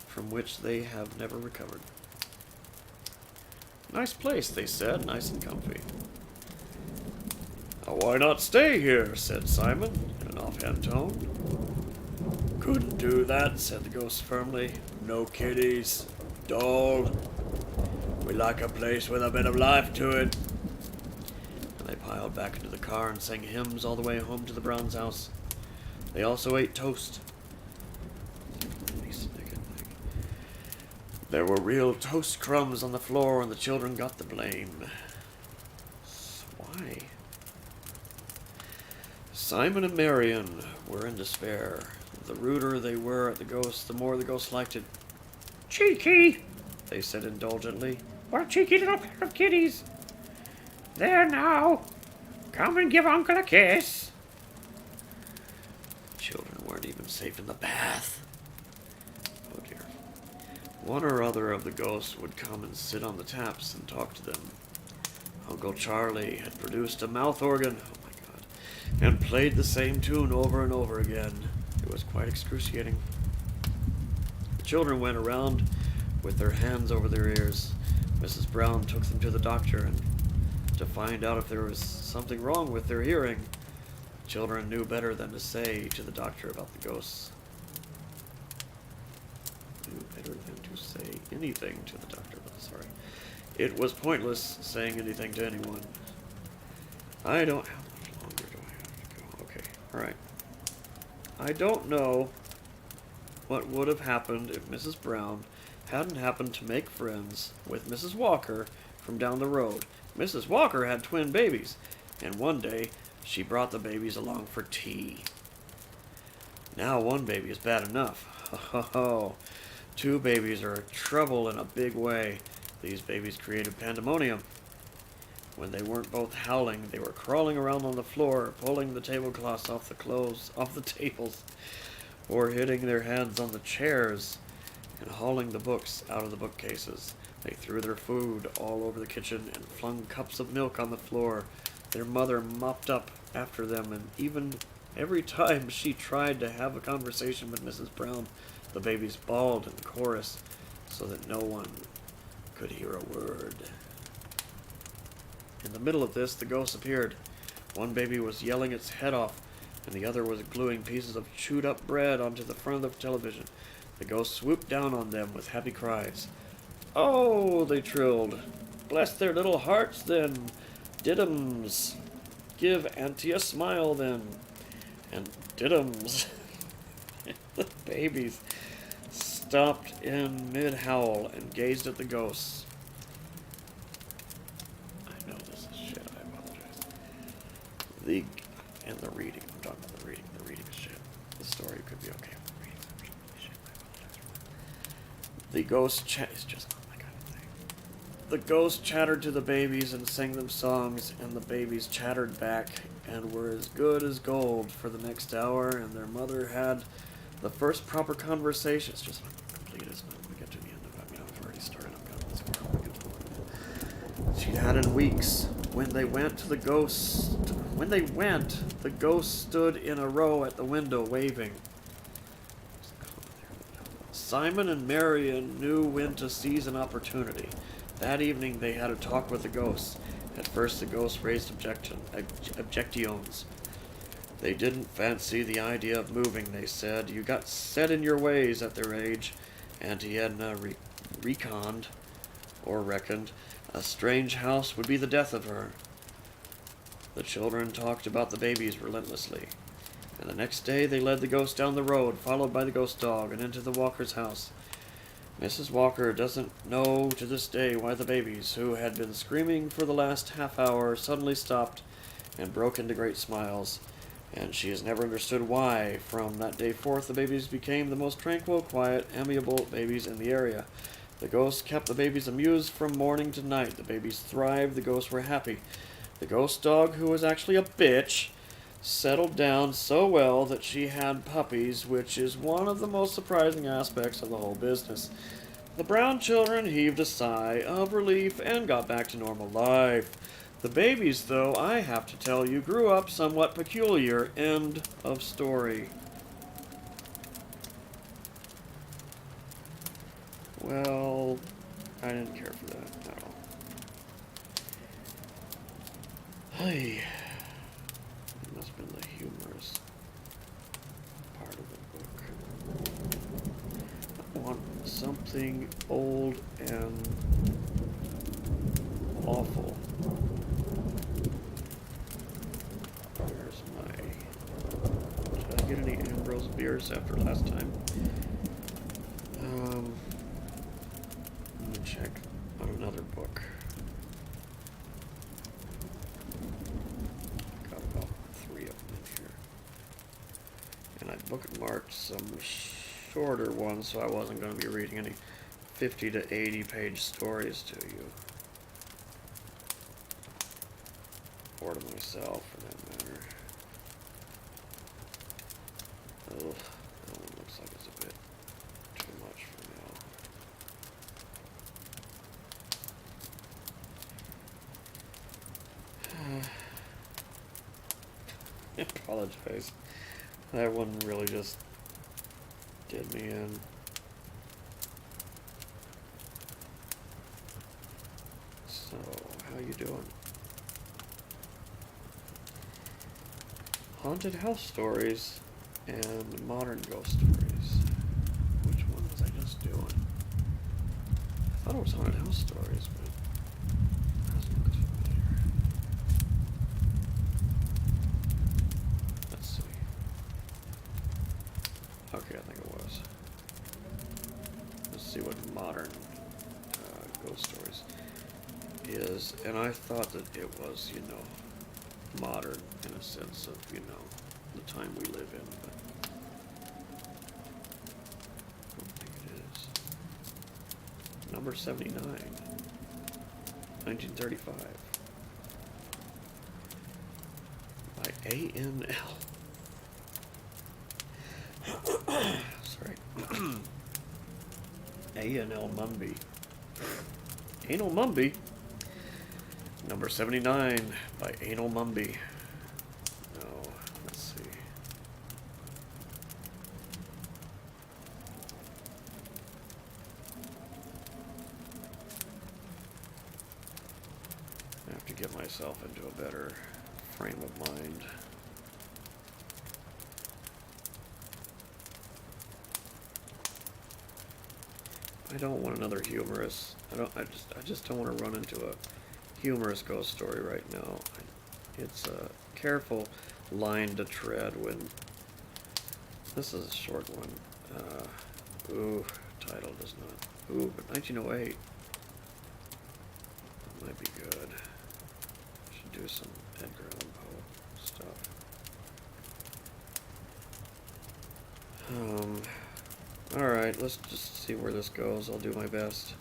from which they have never recovered. Nice place, they said, nice and comfy. Why not stay here, said Simon, in an offhand tone. Couldn't do that, said the ghost firmly. No kiddies. Dull. We like a place with a bit of life to it. And they piled back into the car and sang hymns all the way home to the Browns' house. They also ate toast. There were real toast crumbs on the floor, and the children got the blame. Why? Simon and Marion were in despair. The ruder they were at the ghosts, the more the ghosts liked it. Cheeky, they said indulgently. What a cheeky little pair of kiddies. There now. Come and give Uncle a kiss. Children weren't even safe in the bath. Oh dear. One or other of the ghosts would come and sit on the taps and talk to them. Uncle Charlie had produced a mouth organ, oh my God, and played the same tune over and over again. It was quite excruciating. The children went around with their hands over their ears. Mrs. Brown took them to the doctor and to find out if there was something wrong with their hearing. The children knew better than to say to the doctor about the ghosts. Knew better than to say anything to the doctor about the sorry. It was pointless saying anything to anyone. How much longer do I have to go? Okay, alright. I don't know what would have happened if Mrs. Brown hadn't happened to make friends with Mrs. Walker from down the road. Mrs. Walker had twin babies, and one day she brought the babies along for tea. Now one baby is bad enough. Oh, 2 babies are trouble in a big way. These babies created pandemonium. When they weren't both howling, they were crawling around on the floor, pulling the tablecloths off the tables, or hitting their heads on the chairs and hauling the books out of the bookcases. They threw their food all over the kitchen and flung cups of milk on the floor. Their mother mopped up after them, and even every time she tried to have a conversation with Mrs. Brown, the babies bawled in chorus so that no one could hear a word. In the middle of this, the ghosts appeared. One baby was yelling its head off, and the other was gluing pieces of chewed-up bread onto the front of the television. The ghosts swooped down on them with happy cries. "Oh," they trilled. "Bless their little hearts, then. Diddums. Give Auntie a smile, then." And diddums. The babies stopped in mid-howl and gazed at the ghosts. I know this is shit, I apologize. And the reading, I'm talking about the reading. The reading is shit. The story could be okay. The reading's actually really shit, I apologize. The ghost it's just not my kind of thing. The ghost chattered to the babies and sang them songs, and the babies chattered back and were as good as gold for the next hour, and their mother had the first proper conversation. It's just not complete, isn't it? When we get to the end of it, I mean, I've already started, I've got this far, we get to it. She'd had in weeks. When they went, the ghost stood in a row at the window, waving. Simon and Marion knew when to seize an opportunity. That evening they had a talk with the ghosts. At first the ghosts raised objections. They didn't fancy the idea of moving, they said. You got set in your ways at their age. Auntie Edna reckoned, or reckoned, a strange house would be the death of her. The children talked about the babies relentlessly, and the next day they led the ghost down the road, followed by the ghost dog, and into the Walker's house. Mrs. Walker doesn't know to this day why the babies, who had been screaming for the last half hour, suddenly stopped and broke into great smiles, and she has never understood why. From that day forth, the babies became the most tranquil, quiet, amiable babies in the area. The ghost kept the babies amused from morning to night. The babies thrived, the ghosts were happy. The ghost dog, who was actually a bitch, settled down so well that she had puppies, which is one of the most surprising aspects of the whole business. The Brown children heaved a sigh of relief and got back to normal life. The babies, though, I have to tell you, grew up somewhat peculiar. End of story. Well, I didn't care for that at all. Hey, it must have been the humorous part of the book. I want something old and awful. Where's my... Did I get any Ambrose beers after last time? Let me check on another book. Got about 3 of them in here. And I bookmarked some shorter ones, so I wasn't going to be reading any 50 to 80 page stories to you. Or to myself, for that matter. Ugh, that one looks like it's a bit too much for now. I apologize. That one really just did me in. So, how you doing? Haunted house stories and modern ghost stories. Which one was I just doing? I thought it was haunted house stories, but it doesn't look familiar. Let's see. Okay, I think it was. Let's see what modern ghost stories is. And I thought that it was, you know, modern in a sense of, you know, the time we live in, but I don't think it is. Number 79, 1935, by A.N.L. Sorry. A.N.L. Mumby. Anal Mumby. Number 79 by Anal Mumby. No, let's see. I have to get myself into a better frame of mind. I don't want another humorous. I just don't want to run into a humorous ghost story right now. It's a careful line to tread when this is a short one. Title does not. But 1908. That might be good. Should do some Edgar Allan Poe stuff. Alright, let's just see where this goes. I'll do my best.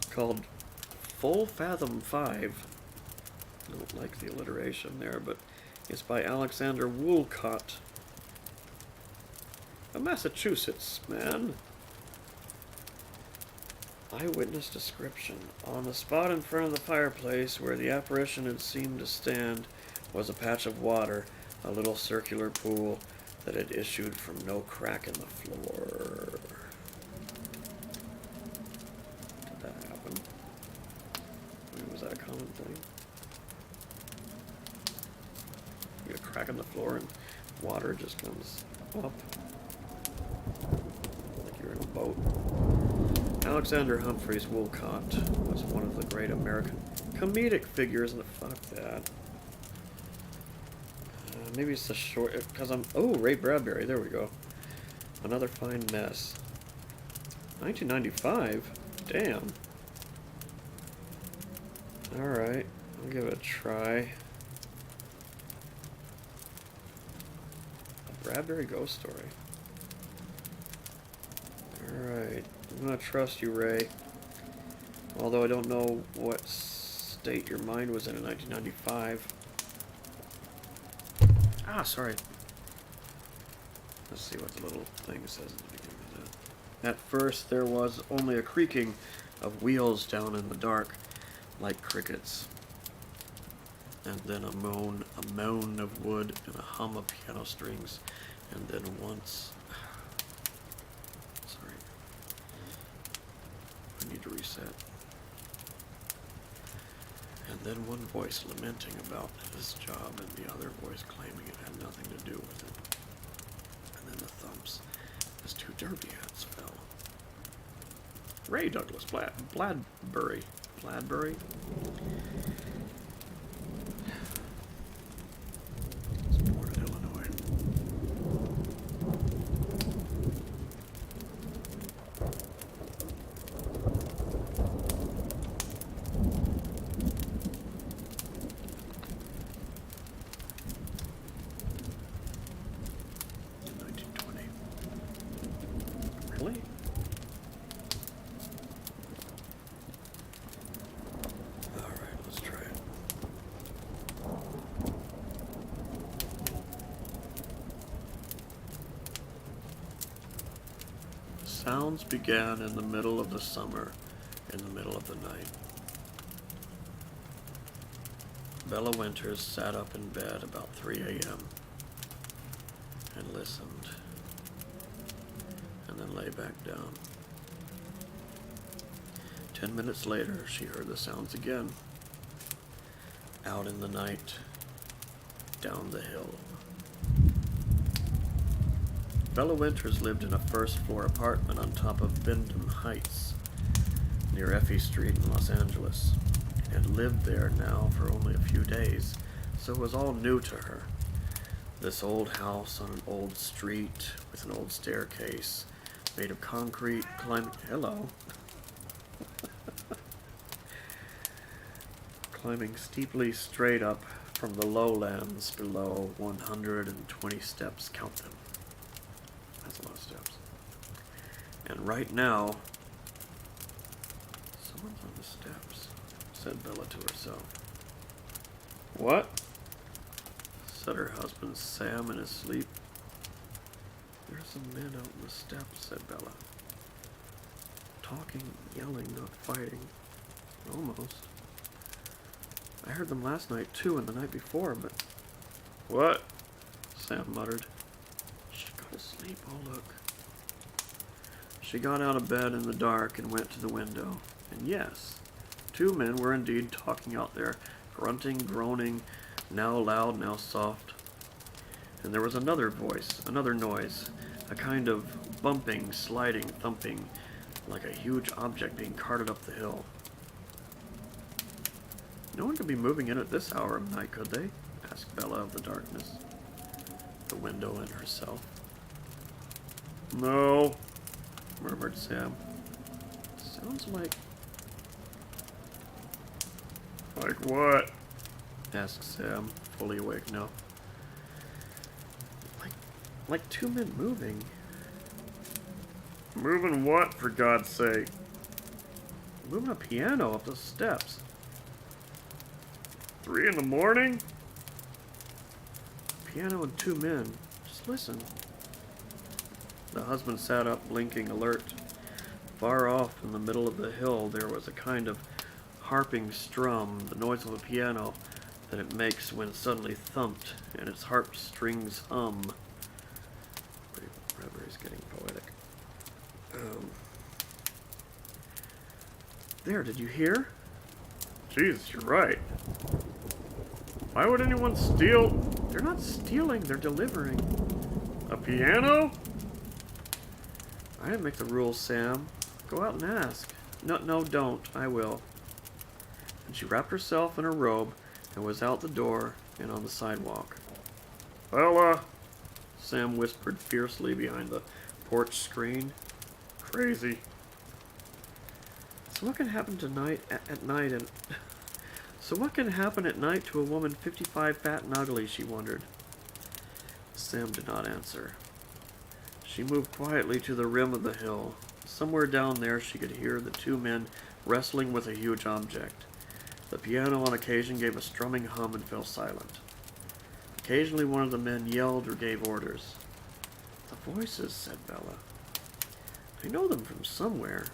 Called Full Fathom 5. I don't like the alliteration there, but it's by Alexander Woolcott. A Massachusetts man. Eyewitness description. On the spot in front of the fireplace where the apparition had seemed to stand was a patch of water, a little circular pool that had issued from no crack in the floor. Did that happen? Was that a common thing? crack in the floor and water just comes up. Like you're in a boat. Alexander Humphreys Woolcott was one of the great American comedic figures. Fuck that. Maybe it's a short, because I'm, oh, Ray Bradbury, there we go. Another Fine Mess. 1995? Damn. Alright, I'll give it a try. A Bradbury ghost story. Alright, I'm gonna trust you, Ray. Although I don't know what state your mind was in 1995. Ah, sorry. Let's see what the little thing says at the beginning of that. At first, there was only a creaking of wheels down in the dark, like crickets. And then a moan of wood, and a hum of piano strings. And then once... Sorry. I need to reset. And then one voice lamenting about his job, and the other voice claiming it had nothing to do with it. And then the thumps as two derby hats fell. Ray Douglas Bladbury. Was born in Illinois. In 1920. Really? Alright, let's try it. The sounds began in the middle of the summer, in the middle of the night. Bella Winters sat up in bed about 3 a.m. and listened, and then lay back down. 10 minutes later, she heard the sounds again. Out in the night, down the hill. Bella Winters lived in a first-floor apartment on top of Bindham Heights, near Effie Street in Los Angeles, and lived there now for only a few days, so it was all new to her. This old house on an old street with an old staircase made of concrete climbing steeply straight up from the lowlands below. 120 steps, count them. That's a lot of steps. And right now, someone's on the steps, said Bella to herself. What? Said her husband Sam in his sleep. There's some men out on the steps, said Bella. Talking, yelling, not fighting. Almost. I heard them last night too, and the night before, but... What? Sam muttered. Should go to sleep, oh look. She got out of bed in the dark and went to the window. And yes, 2 men were indeed talking out there, grunting, groaning, now loud, now soft. And there was another voice, another noise, a kind of bumping, sliding, thumping, like a huge object being carted up the hill. No one could be moving in at this hour of night, could they? Asked Bella of the darkness, the window, and herself. No, murmured Sam. Sounds like... Like what? Asked Sam, fully awake now. Like 2 men moving. Moving what, for God's sake? Moving a piano up the steps. 3 in the morning? Piano and 2 men. Just listen. The husband sat up, blinking, alert. Far off in the middle of the hill there was a kind of harping strum, the noise of a piano that it makes when suddenly thumped and its harp strings hum. Bradbury's getting poetic. There, did you hear? Jesus, you're right. Why would anyone steal? They're not stealing, they're delivering. A piano? I didn't make the rules, Sam. Go out and ask. No, don't. I will. And she wrapped herself in her robe and was out the door and on the sidewalk. Bella! Sam whispered fiercely behind the porch screen. Crazy. So what can happen tonight at night and... So what can happen at night to a woman 55 fat and ugly, she wondered. Sam did not answer. She moved quietly to the rim of the hill. Somewhere down there she could hear the two men wrestling with a huge object. The piano on occasion gave a strumming hum and fell silent. Occasionally one of the men yelled or gave orders. The voices, said Bella. I know them from somewhere,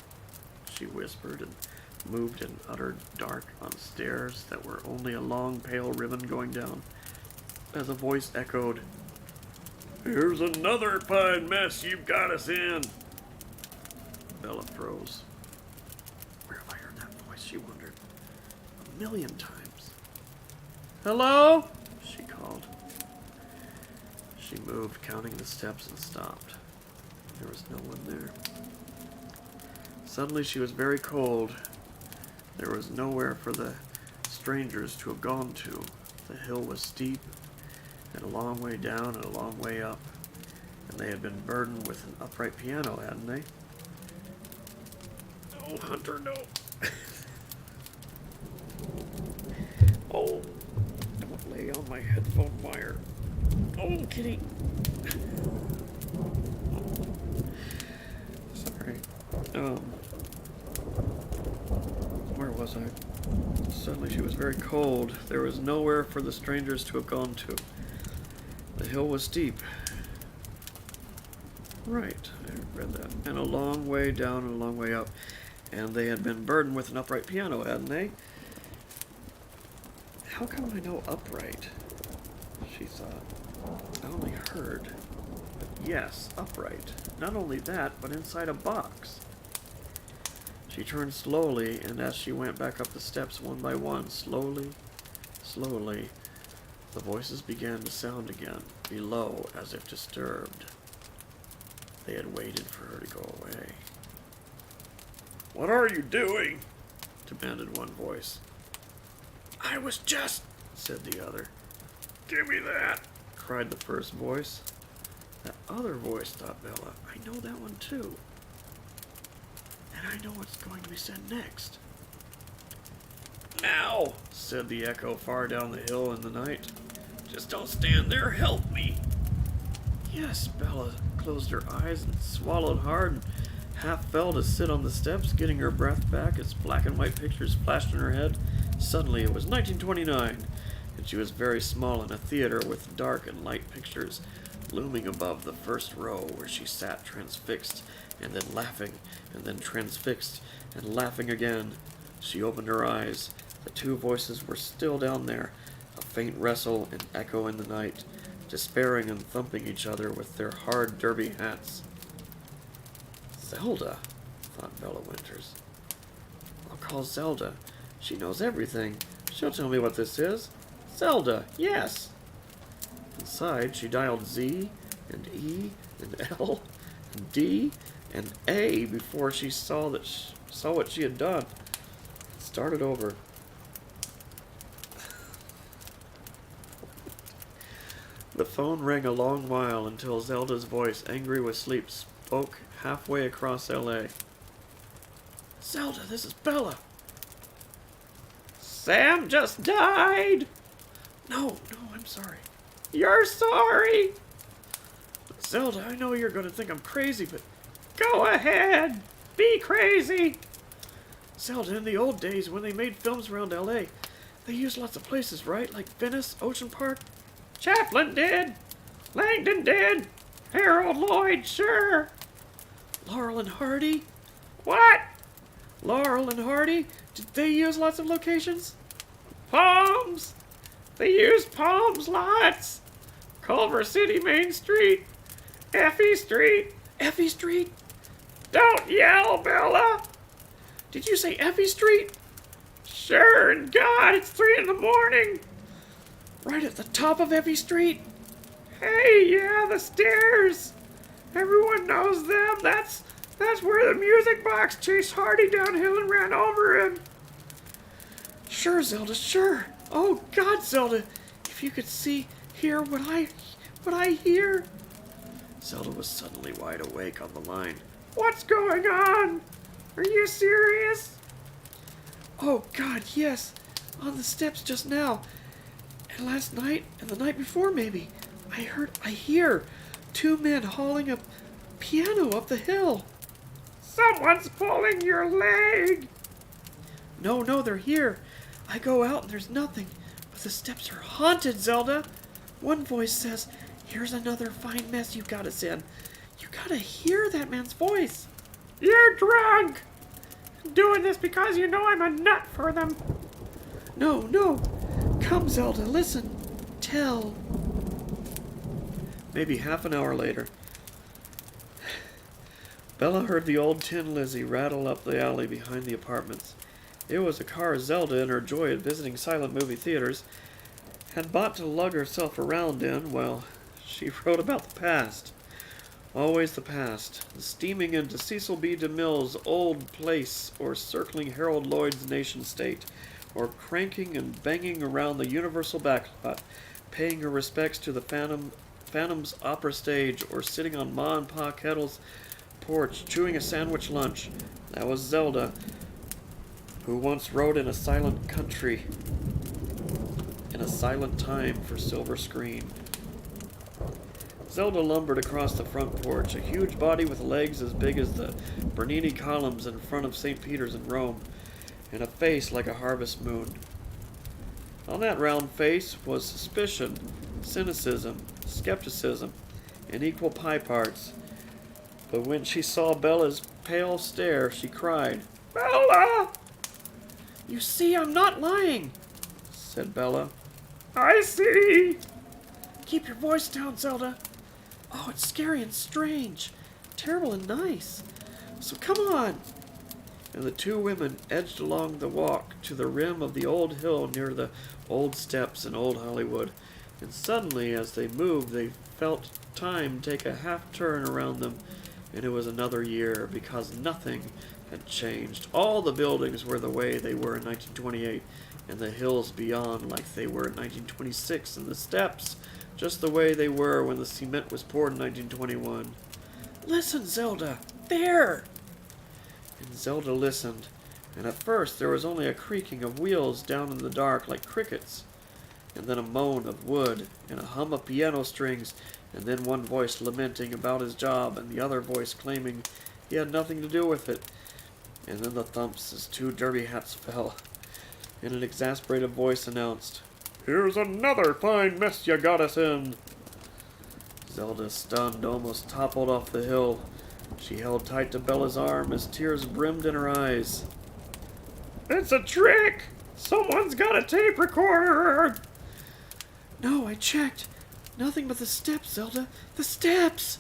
she whispered, and moved in utter dark on stairs that were only a long pale ribbon going down, as a voice echoed, Here's another fine mess you've got us in. Bella froze. Where have I heard that voice, she wondered. 1,000,000 times. Hello? She called. She moved, counting the steps, and stopped. There was no one there. Suddenly she was very cold. There was nowhere for the strangers to have gone to. The hill was steep, and a long way down and a long way up, and they had been burdened with an upright piano, hadn't they? Oh, Hunter, no. Oh, don't lay on my headphone wire. Oh, kitty. Sorry. Where was I? Suddenly she was very cold. There was nowhere for the strangers to have gone to. The hill was steep. Right, I read that. And a long way down and a long way up. And they had been burdened with an upright piano, hadn't they? How come I know upright? She thought. I only heard. But yes, upright. Not only that, but inside a box. She turned slowly, and as she went back up the steps one by one, slowly, the voices began to sound again, below, as if disturbed. They had waited for her to go away. What are you doing? Demanded one voice. I was just, said the other. Give me that, cried the first voice. That other voice, thought Bella. I know that one too. And I know what's going to be said next. Now, said the echo far down the hill in the night. Just don't stand there, help me. Yes, Bella closed her eyes and swallowed hard and half fell to sit on the steps, getting her breath back as black and white pictures flashed in her head. Suddenly it was 1929, and she was very small in a theater with dark and light pictures looming above the first row where she sat transfixed, and then laughing, and then transfixed, and laughing again. She opened her eyes. The two voices were still down there, a faint wrestle and echo in the night, despairing and thumping each other with their hard derby hats. Zelda, thought Bella Winters. I'll call Zelda. She knows everything. She'll tell me what this is. Zelda, yes. Inside, she dialed Z and E and L and D and A before she saw what she had done. Started over. The phone rang a long while until Zelda's voice, angry with sleep, spoke halfway across L.A. Zelda, this is Bella. Sam just died. No, I'm sorry. You're sorry. Zelda, I know you're going to think I'm crazy, but go ahead. Be crazy. Zelda, in the old days when they made films around L.A., they used lots of places, right? Like Venice, Ocean Park. Chaplin did. Langdon did. Harold Lloyd, sure. Laurel and Hardy. What? Laurel and Hardy? Did they use lots of locations? Palms. They used Palms lots. Culver City Main Street. Effie Street. Effie Street? Don't yell, Bella. Did you say Effie Street? Sure, and God, it's 3 in the morning. Right at the top of every street. Hey, yeah, the stairs. Everyone knows them. That's where the music box chased Hardy downhill and ran over him. Sure, Zelda, sure. Oh, God, Zelda, if you could hear what I hear. Zelda was suddenly wide awake on the line. What's going on? Are you serious? Oh, God, yes. On the steps just now. And last night, and the night before maybe, I hear 2 men hauling a piano up the hill. Someone's pulling your leg. No, they're here. I go out and there's nothing, but the steps are haunted, Zelda. One voice says, here's another fine mess you got us in. You gotta hear that man's voice. You're drunk. Doing this because you know I'm a nut for them. No. Come, Zelda, listen. Tell. Maybe half an hour later, Bella heard the old Tin Lizzie rattle up the alley behind the apartments. It was a car Zelda, in her joy at visiting silent movie theaters, had bought to lug herself around in while she wrote about the past. Always the past, steaming into Cecil B. DeMille's old place, or circling Harold Lloyd's nation state, or cranking and banging around the Universal backlot, paying her respects to the Phantom's opera stage, or sitting on Ma and Pa Kettle's porch, chewing a sandwich lunch. That was Zelda, who once wrote in a silent country, in a silent time for silver screen. Zelda lumbered across the front porch, a huge body with legs as big as the Bernini columns in front of St. Peter's in Rome, and a face like a harvest moon. On that round face was suspicion, cynicism, skepticism, in equal pie parts. But when she saw Bella's pale stare, she cried, Bella! You see, I'm not lying, said Bella. I see. Keep your voice down, Zelda. Oh, it's scary and strange, terrible and nice. So come on. And the 2 women edged along the walk to the rim of the old hill near the old steps in Old Hollywood. And suddenly, as they moved, they felt time take a half turn around them, and it was another year, because nothing had changed. All the buildings were the way they were in 1928, and the hills beyond like they were in 1926, and the steps just the way they were when the cement was poured in 1921. Listen, Zelda! There! And Zelda listened, and at first there was only a creaking of wheels down in the dark like crickets, and then a moan of wood, and a hum of piano strings, and then one voice lamenting about his job, and the other voice claiming he had nothing to do with it, and then the thumps as 2 derby hats fell, and an exasperated voice announced, Here's another fine mess you got us in. Zelda, stunned, almost toppled off the hill. She held tight to Bella's arm as tears brimmed in her eyes. It's a trick. Someone's got a tape recorder. No, I checked. Nothing but the steps, Zelda. The steps!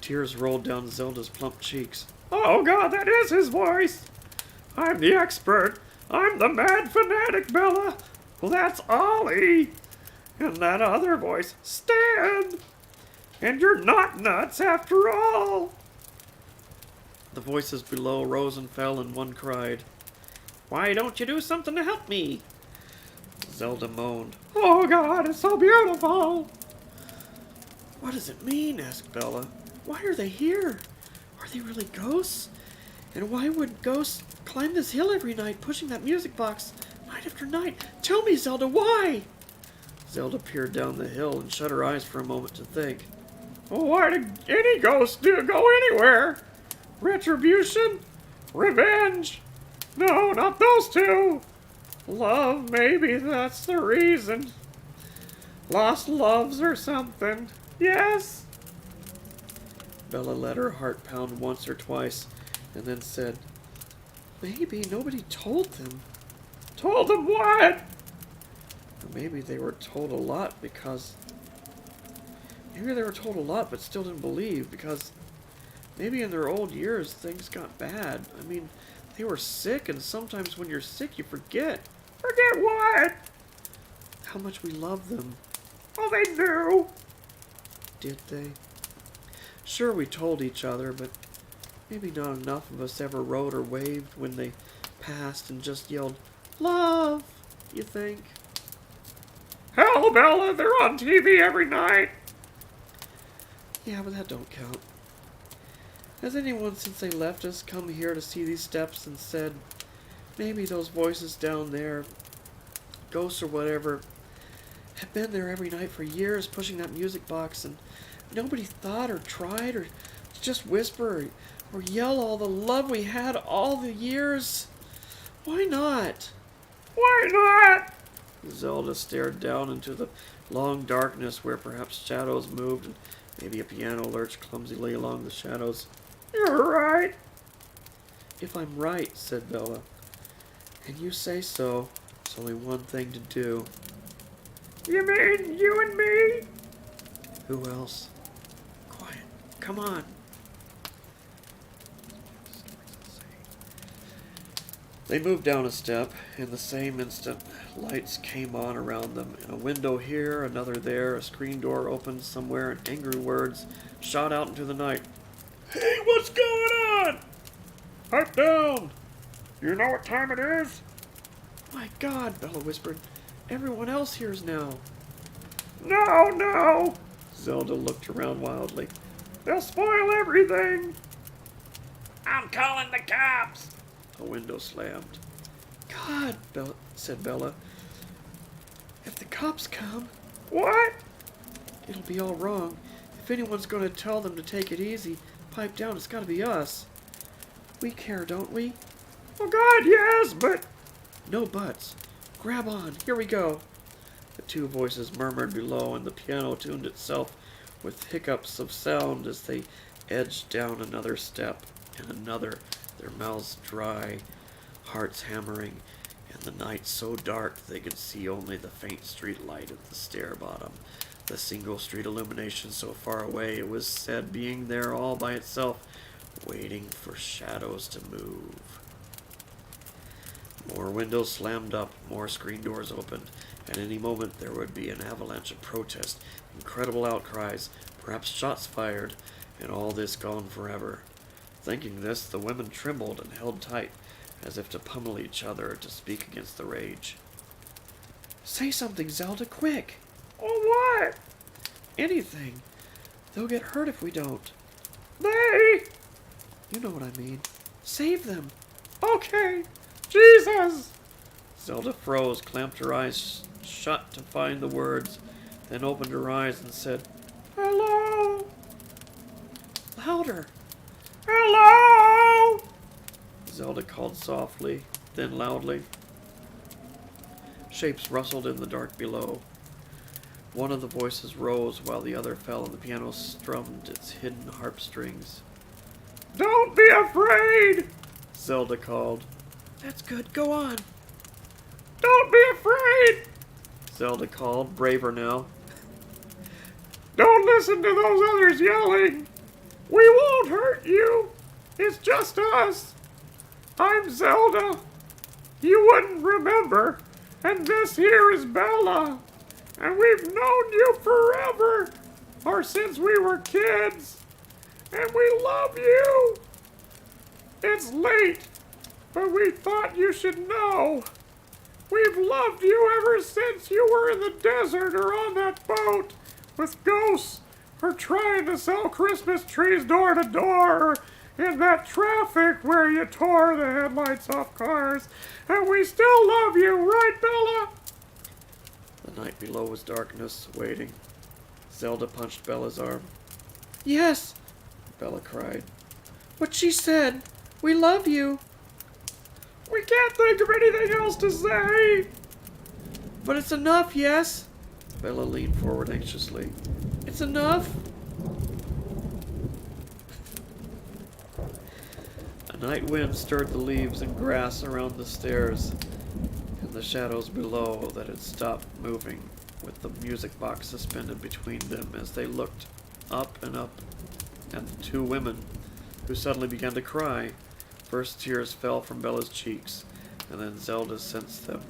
Tears rolled down Zelda's plump cheeks. Oh, God, that is his voice. I'm the expert. I'm the mad fanatic, Bella. Well, that's Ollie. And that other voice, Stan. And you're not nuts after all. The voices below rose and fell, and one cried, Why don't you do something to help me? Zelda moaned. Oh, God, it's so beautiful. What does it mean? Asked Bella. Why are they here? Are they really ghosts? And why would ghosts climb this hill every night, pushing that music box night after night? Tell me, Zelda, why? Zelda peered down the hill and shut her eyes for a moment to think. Why do any ghost go anywhere? Retribution? Revenge? No, not those 2. Love, maybe that's the reason. Lost loves or something. Yes? Bella let her heart pound once or twice, and then said, Maybe nobody told them. Told them what? Or maybe they were told a lot because... Maybe they were told a lot but still didn't believe, because maybe in their old years things got bad. I mean, they were sick, and sometimes when you're sick you forget. Forget what? how much we love them. Oh, they knew. Did they? Sure, we told each other, but maybe not enough of us ever wrote or waved when they passed and just yelled, "Love!" You think? Hell, Bella, they're on TV every night. Yeah, but that don't count. Has anyone since they left us come here to see these steps and said, maybe those voices down there, ghosts or whatever, have been there every night for years pushing that music box and nobody thought or tried or just whisper or yell all the love we had all the years? Why not? Why not? Zelda stared down into the long darkness where perhaps shadows moved and maybe a piano lurched clumsily along the shadows. You're right. If I'm right, said Bella, and you say so, there's only one thing to do. You mean you and me? Who else? Quiet. Come on. They moved down a step. In the same instant, lights came on around them. In a window here, another there, a screen door opened somewhere, and angry words shot out into the night. Hey, what's going on? Pipe down. You know what time it is? My God, Bella whispered. Everyone else hears now. No. Zelda looked around wildly. They'll spoil everything. I'm calling the cops. A window slammed. God, said Bella. If the cops come... What? It'll be all wrong. If anyone's going to tell them to take it easy, pipe down, it's got to be us. We care, don't we? Oh, God, yes, but... No buts. Grab on. Here we go. The two voices murmured below, and the piano tuned itself with hiccups of sound as they edged down another step and another, their mouths dry, hearts hammering, and the night so dark they could see only the faint street light at the stair bottom. The single street illumination so far away, it was said, being there all by itself, waiting for shadows to move. More windows slammed up, more screen doors opened. At any moment there would be an avalanche of protest, incredible outcries, perhaps shots fired, and all this gone forever. Thinking this, the women trembled and held tight, as if to pummel each other to speak against the rage. Say something, Zelda, quick! Oh, what? Anything. They'll get hurt if we don't. They? You know what I mean. Save them. Okay. Jesus! Zelda froze, clamped her eyes shut to find the words, then opened her eyes and said, Hello? Louder! Hello? Zelda called softly, then loudly. Shapes rustled in the dark below. One of the voices rose while the other fell, and the piano strummed its hidden harp strings. Don't be afraid! Zelda called. That's good, go on! Don't be afraid! Zelda called, braver now. Don't listen to those others yelling! We won't hurt you! It's just us! I'm Zelda. You wouldn't remember. And this here is Bella. And we've known you forever. Or since we were kids. And we love you. It's late, but we thought you should know. We've loved you ever since you were in the desert or on that boat with ghosts or trying to sell Christmas trees door to door or in that traffic where you tore the headlights off cars. And we still love you, right, Bella? The night below was darkness, waiting. Zelda punched Bella's arm. Yes, Bella cried. What she said. We love you. We can't think of anything else to say. But it's enough, yes? Bella leaned forward anxiously. It's enough? A night wind stirred the leaves and grass around the stairs and the shadows below that had stopped moving, with the music box suspended between them as they looked up and up at the two women, who suddenly began to cry. First tears fell from Bella's cheeks, and then Zelda sensed them.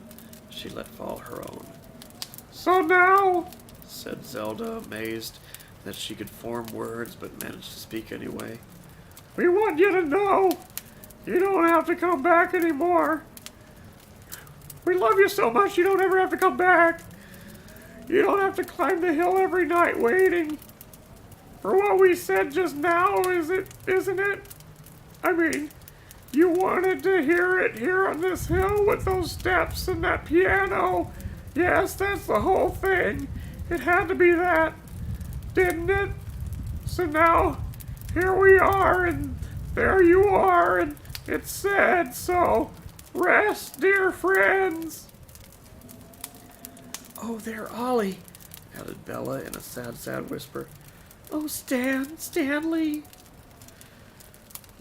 She let fall her own. So now, said Zelda, amazed that she could form words but managed to speak anyway, we want you to know you don't have to come back anymore. We love you so much you don't ever have to come back. You don't have to climb the hill every night waiting for what we said just now, isn't it? I mean, you wanted to hear it here on this hill with those steps and that piano. Yes, that's the whole thing. It had to be that, didn't it? So now, here we are, and there you are, and it's said, so rest, dear friends. Oh, there, Ollie, added Bella in a sad whisper. Oh, Stanley.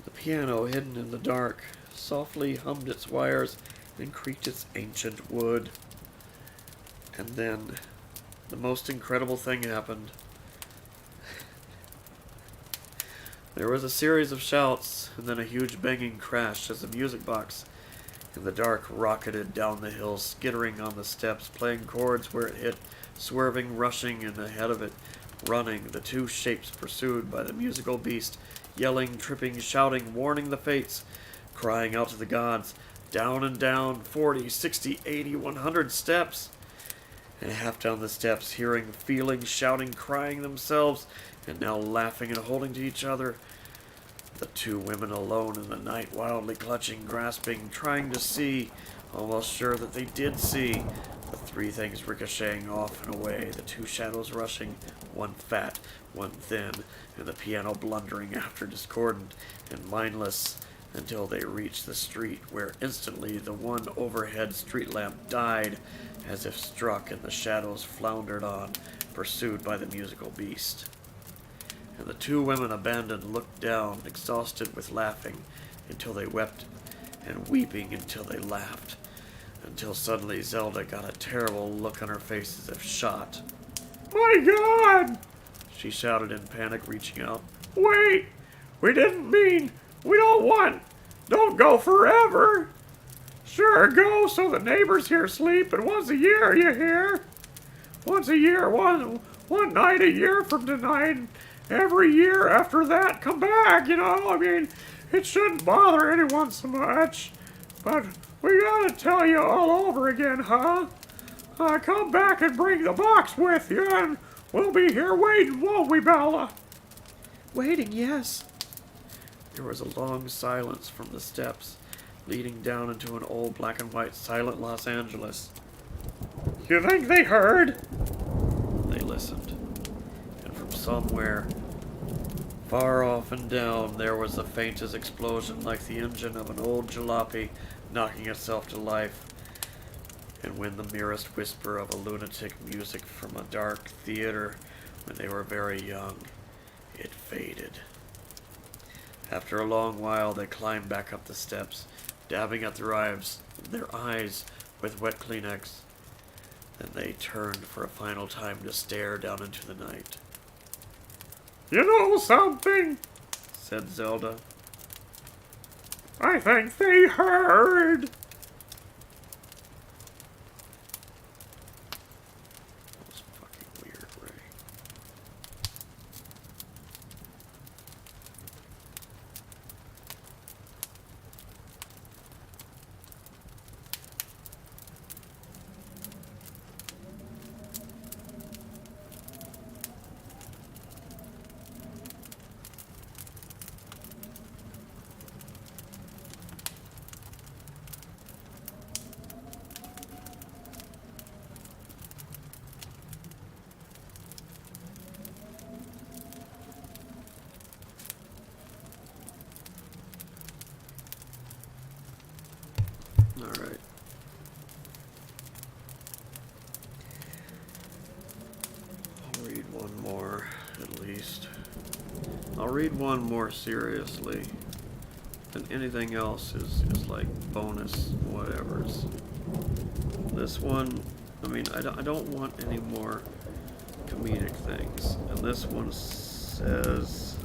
The piano, hidden in the dark, softly hummed its wires and creaked its ancient wood. And then, the most incredible thing happened. There was a series of shouts, and then a huge banging crash as the music box in the dark rocketed down the hill, skittering on the steps, playing chords where it hit, swerving, rushing, and ahead of it, running, the two shapes pursued by the musical beast, yelling, tripping, shouting, warning the fates, crying out to the gods, down and down, 40, 60, 80, 100 steps. And half down the steps, hearing, feeling, shouting, crying themselves, and now laughing and holding to each other. The two women alone in the night, wildly clutching, grasping, trying to see, almost sure that they did see. The three things ricocheting off and away, the two shadows rushing, one fat, one thin, and the piano blundering after discordant and mindless until they reached the street, where instantly the one overhead street lamp died, as if struck, and the shadows floundered on, pursued by the musical beast. And the two women abandoned looked down, exhausted with laughing, until they wept, and weeping until they laughed, until suddenly Zelda got a terrible look on her face as if shot. My God! She shouted in panic, reaching out. Wait! We didn't mean, don't go forever! Sure, go so the neighbors here sleep, and once a year, you hear? Once a year, one night a year from tonight, and every year after that, come back, I mean, it shouldn't bother anyone so much. But we gotta tell you all over again, huh? Come back and bring the box with you, and we'll be here waiting, won't we, Bella? Waiting, yes. There was a long silence from the steps, leading down into an old black and white silent Los Angeles. You think they heard? They listened, and from somewhere, far off and down, there was the faintest explosion, like the engine of an old jalopy knocking itself to life, and when the merest whisper of a lunatic music from a dark theater when they were very young, it faded. After a long while, they climbed back up the steps, dabbing at their eyes with wet Kleenex. Then they turned for a final time to stare down into the night. You know something? Said Zelda. I think they heard. That was fucking weird, Ray. Alright. I'll read one more, at least. I'll read one more seriously. And anything else is like bonus whatevers. This one, I mean, I don't want any more comedic things. And this one says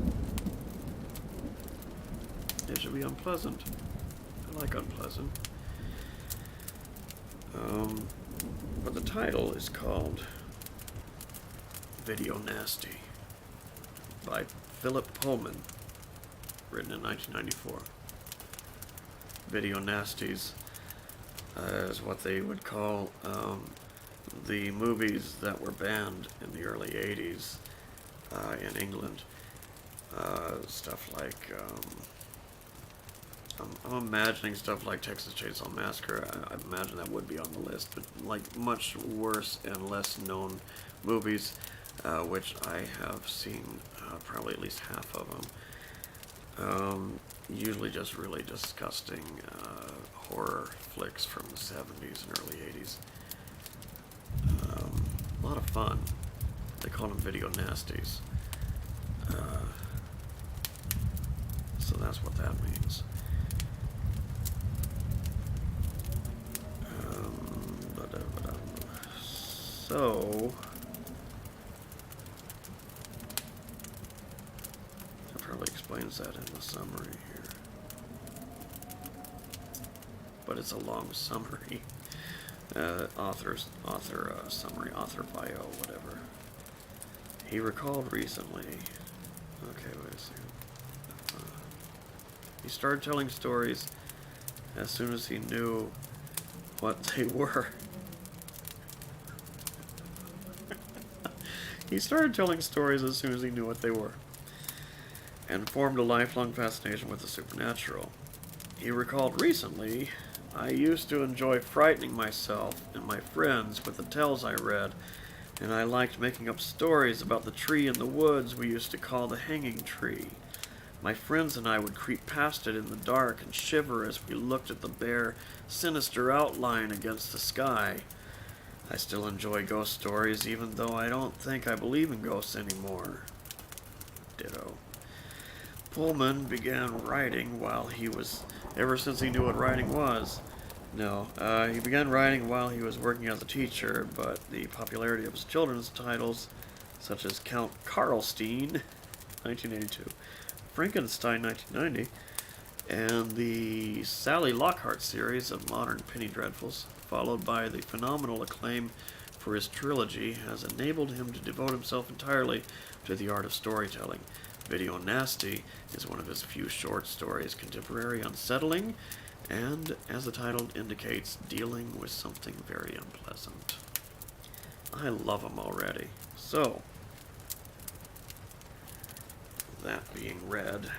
it should be unpleasant. I like unpleasant. But the title is called Video Nasty by Philip Pullman, written in 1994. Video Nasties is what they would call the movies that were banned in the early 80s in England. Stuff like, I'm imagining stuff like Texas Chainsaw Massacre. I imagine that would be on the list, but like much worse and less known movies, which I have seen probably at least half of them. Usually just really disgusting horror flicks from the 70s and early 80s. A lot of fun. They call them video nasties. So that's what that means. So that probably explains that in the summary here. But it's a long summary. Author summary, author bio, whatever. He recalled recently. Okay, wait a second. He started telling stories as soon as he knew what they were. He started telling stories as soon as he knew what they were, and formed a lifelong fascination with the supernatural. He recalled recently, I used to enjoy frightening myself and my friends with the tales I read, and I liked making up stories about the tree in the woods we used to call the hanging tree. My friends and I would creep past it in the dark and shiver as we looked at the bare, sinister outline against the sky. I still enjoy ghost stories, even though I don't think I believe in ghosts anymore. Ditto. Pullman began writing ever since he knew what writing was. No, he began writing while he was working as a teacher, but the popularity of his children's titles, such as Count Karlstein, 1982, Frankenstein, 1990, and the Sally Lockhart series of modern penny dreadfuls, followed by the phenomenal acclaim for his trilogy, has enabled him to devote himself entirely to the art of storytelling. Video Nasty is one of his few short stories, contemporary, unsettling, and, as the title indicates, dealing with something very unpleasant. I love him already. So, that being read,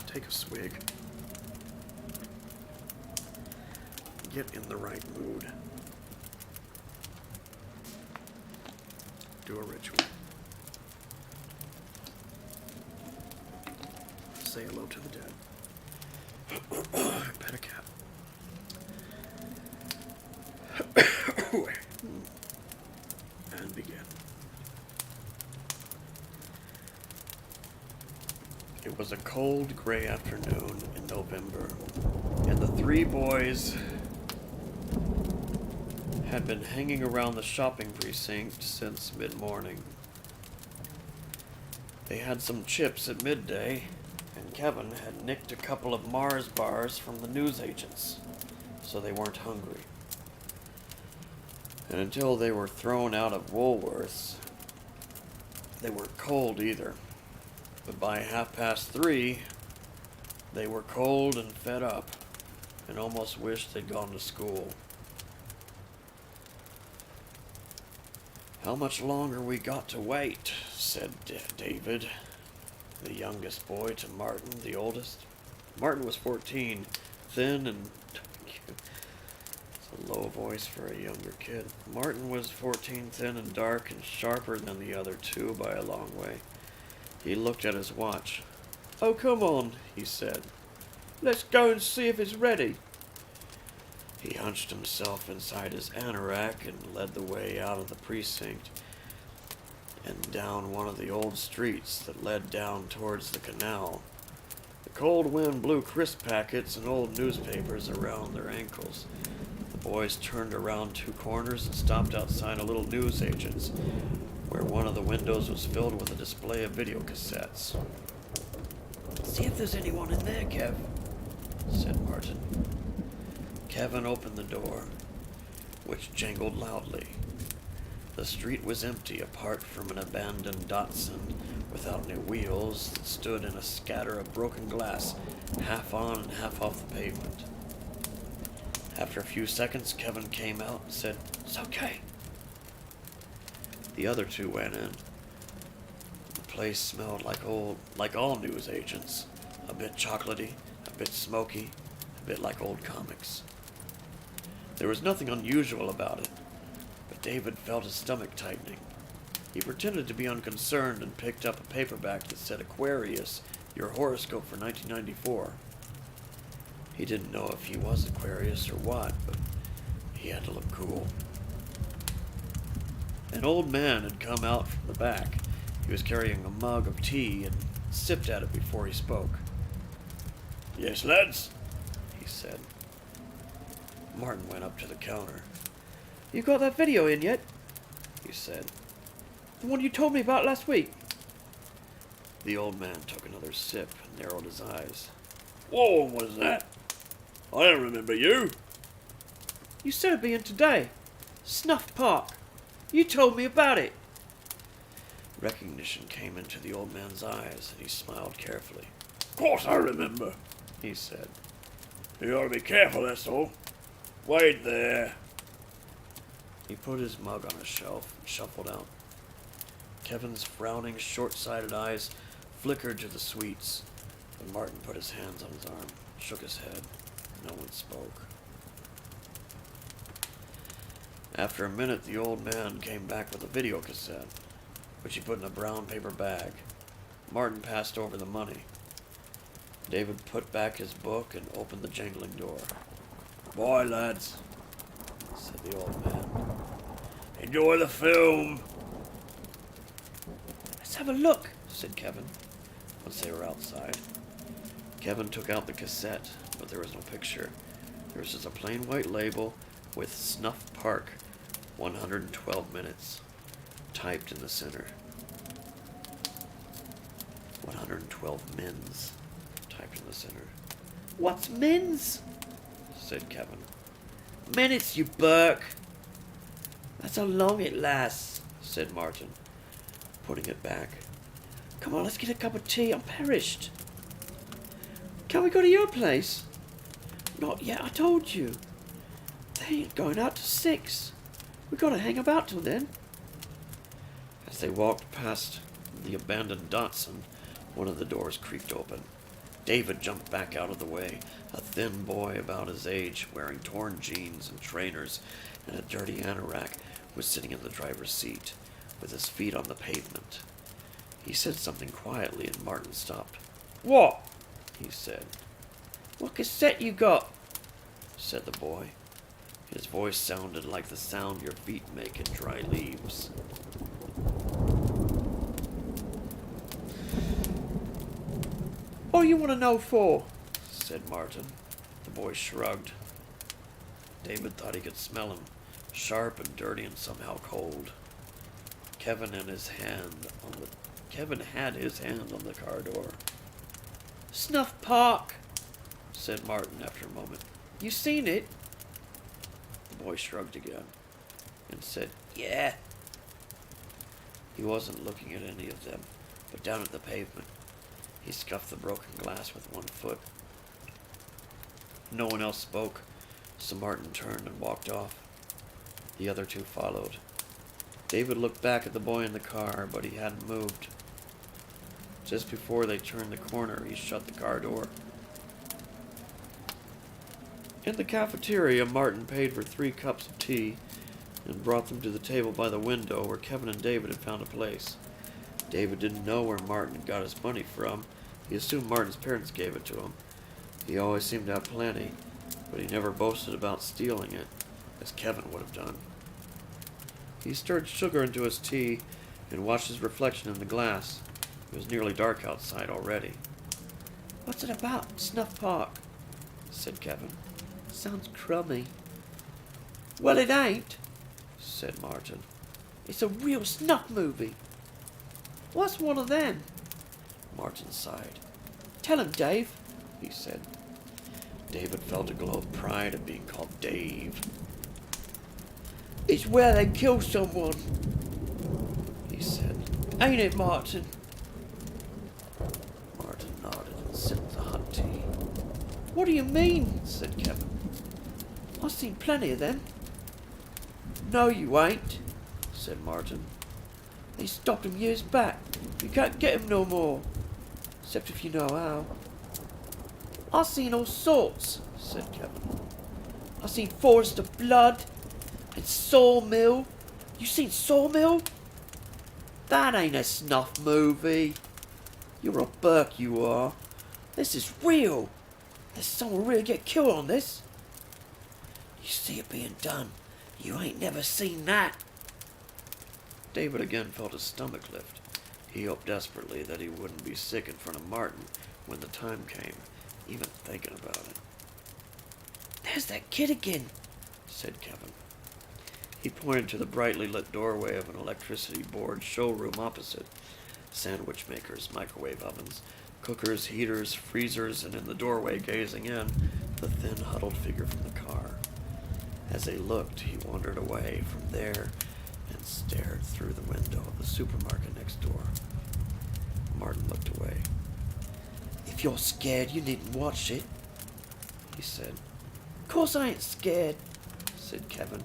take a swig. Get in the right mood. Do a ritual. Say hello to the dead. Pet a cat. And begin. It was a cold, gray afternoon in November, and the three boys had been hanging around the shopping precinct since mid-morning. They had some chips at midday, and Kevin had nicked a couple of Mars bars from the newsagents, so they weren't hungry. And until they were thrown out of Woolworth's, they weren't cold either. But by 3:30, they were cold and fed up, and almost wished they'd gone to school. How much longer we got to wait, said David, the youngest boy, to Martin, the oldest. Martin was 14, thin and... It's a low voice for a younger kid. Martin was 14, thin and dark, and sharper than the other two by a long way. He looked at his watch. Oh, come on, he said. Let's go and see if it's ready. He hunched himself inside his anorak and led the way out of the precinct and down one of the old streets that led down towards the canal. The cold wind blew crisp packets and old newspapers around their ankles. The boys turned around two corners and stopped outside a little newsagent's, where one of the windows was filled with a display of video cassettes. See if there's anyone in there, Kev, said Martin. Kevin opened the door, which jangled loudly. The street was empty apart from an abandoned Datsun without any wheels that stood in a scatter of broken glass, half on and half off the pavement. After a few seconds, Kevin came out and said, "It's okay." The other two went in. The place smelled like all news agents. A bit chocolatey, a bit smoky, a bit like old comics. There was nothing unusual about it, but David felt his stomach tightening. He pretended to be unconcerned and picked up a paperback that said Aquarius, your horoscope for 1994. He didn't know if he was Aquarius or what, but he had to look cool. An old man had come out from the back. He was carrying a mug of tea and sipped at it before he spoke. "Yes, lads," he said. Martin went up to the counter. "You got that video in yet?" he said. "The one you told me about last week?" The old man took another sip and narrowed his eyes. What one was that? I don't remember you. You said it'd be in today. Snuff Park. You told me about it. Recognition came into the old man's eyes, and he smiled carefully. Of course I remember, He said, "You ought to be careful, that's all. Wait there." He put his mug on a shelf and shuffled out. Kevin's frowning, short-sighted eyes flickered to the sweets, and Martin put his hands on his arm, shook his head. No one spoke. After a minute, the old man came back with a video cassette, which he put in a brown paper bag. Martin passed over the money. David put back his book and opened the jangling door. "Bye, lads," said the old man. "Enjoy the film." Let's have a look, said Kevin, once they were outside. Kevin took out the cassette, but there was no picture. There was just a plain white label with Snuff Park, 112 minutes, typed in the center. 112 mins, typed in the center. What's mins? Said Kevin. Minutes, you Burke. That's how long it lasts, Said Martin, putting it back. Come on, let's get a cup of tea. I'm perished. Can we go to your place? Not yet, I told you. They ain't going out till 6. We gotta hang about till then. As they walked past the abandoned Datsun, one of the doors creaked open. David jumped back out of the way. A thin boy about his age, wearing torn jeans and trainers and a dirty anorak, was sitting in the driver's seat, with his feet on the pavement. He said something quietly, and Martin stopped. What? He said. What cassette you got? Said the boy. His voice sounded like the sound your feet make in dry leaves. What do you want to know for? Said Martin. The boy shrugged. David thought he could smell him, sharp and dirty and somehow cold. Kevin had his hand on the car door. Snuff Park, Said Martin after a moment. you seen it? The boy shrugged again and said, "Yeah." He wasn't looking at any of them, but down at the pavement. He scuffed the broken glass with one foot. No one else spoke, so Martin turned and walked off. The other two followed. David looked back at the boy in the car, but he hadn't moved. Just before they turned the corner, he shut the car door. In the cafeteria, Martin paid for 3 cups of tea and brought them to the table by the window where Kevin and David had found a place. David didn't know where Martin had got his money from. He assumed Martin's parents gave it to him. He always seemed to have plenty, but he never boasted about stealing it, as Kevin would have done. He stirred sugar into his tea and watched his reflection in the glass. It was nearly dark outside already. What's it about, Snuff Park? Said Kevin. Sounds crummy. Well, it ain't, Said Martin. It's a real snuff movie. What's one of them? Martin sighed. Tell him, Dave, He said. David felt a glow of pride at being called Dave. It's where they kill someone, He said. ain't it, Martin? Martin nodded and sipped the hot tea. What do you mean? Said Kevin. I've seen plenty of them. No, you ain't, Said Martin. they stopped 'em years back. You can't get 'em no more, except if you know how. I've seen all sorts, Said Kevin. I've seen Forest of Blood and Sawmill. You seen Sawmill? That ain't a snuff movie. You're a Burke, you are. This is real. There's someone really get killed on this. You see it being done. You ain't never seen that. David again felt his stomach lift. He hoped desperately that he wouldn't be sick in front of Martin when the time came, even thinking about it. There's that kid again, Said Kevin. He pointed to the brightly lit doorway of an electricity board showroom opposite. Sandwich makers, microwave ovens, cookers, heaters, freezers, and in the doorway gazing in, the thin huddled figure from the car. As they looked, he wandered away from there and stared through the window of the supermarket next door. Martin looked away. If you're scared, you needn't watch it. He said. Course I ain't scared, Said Kevin.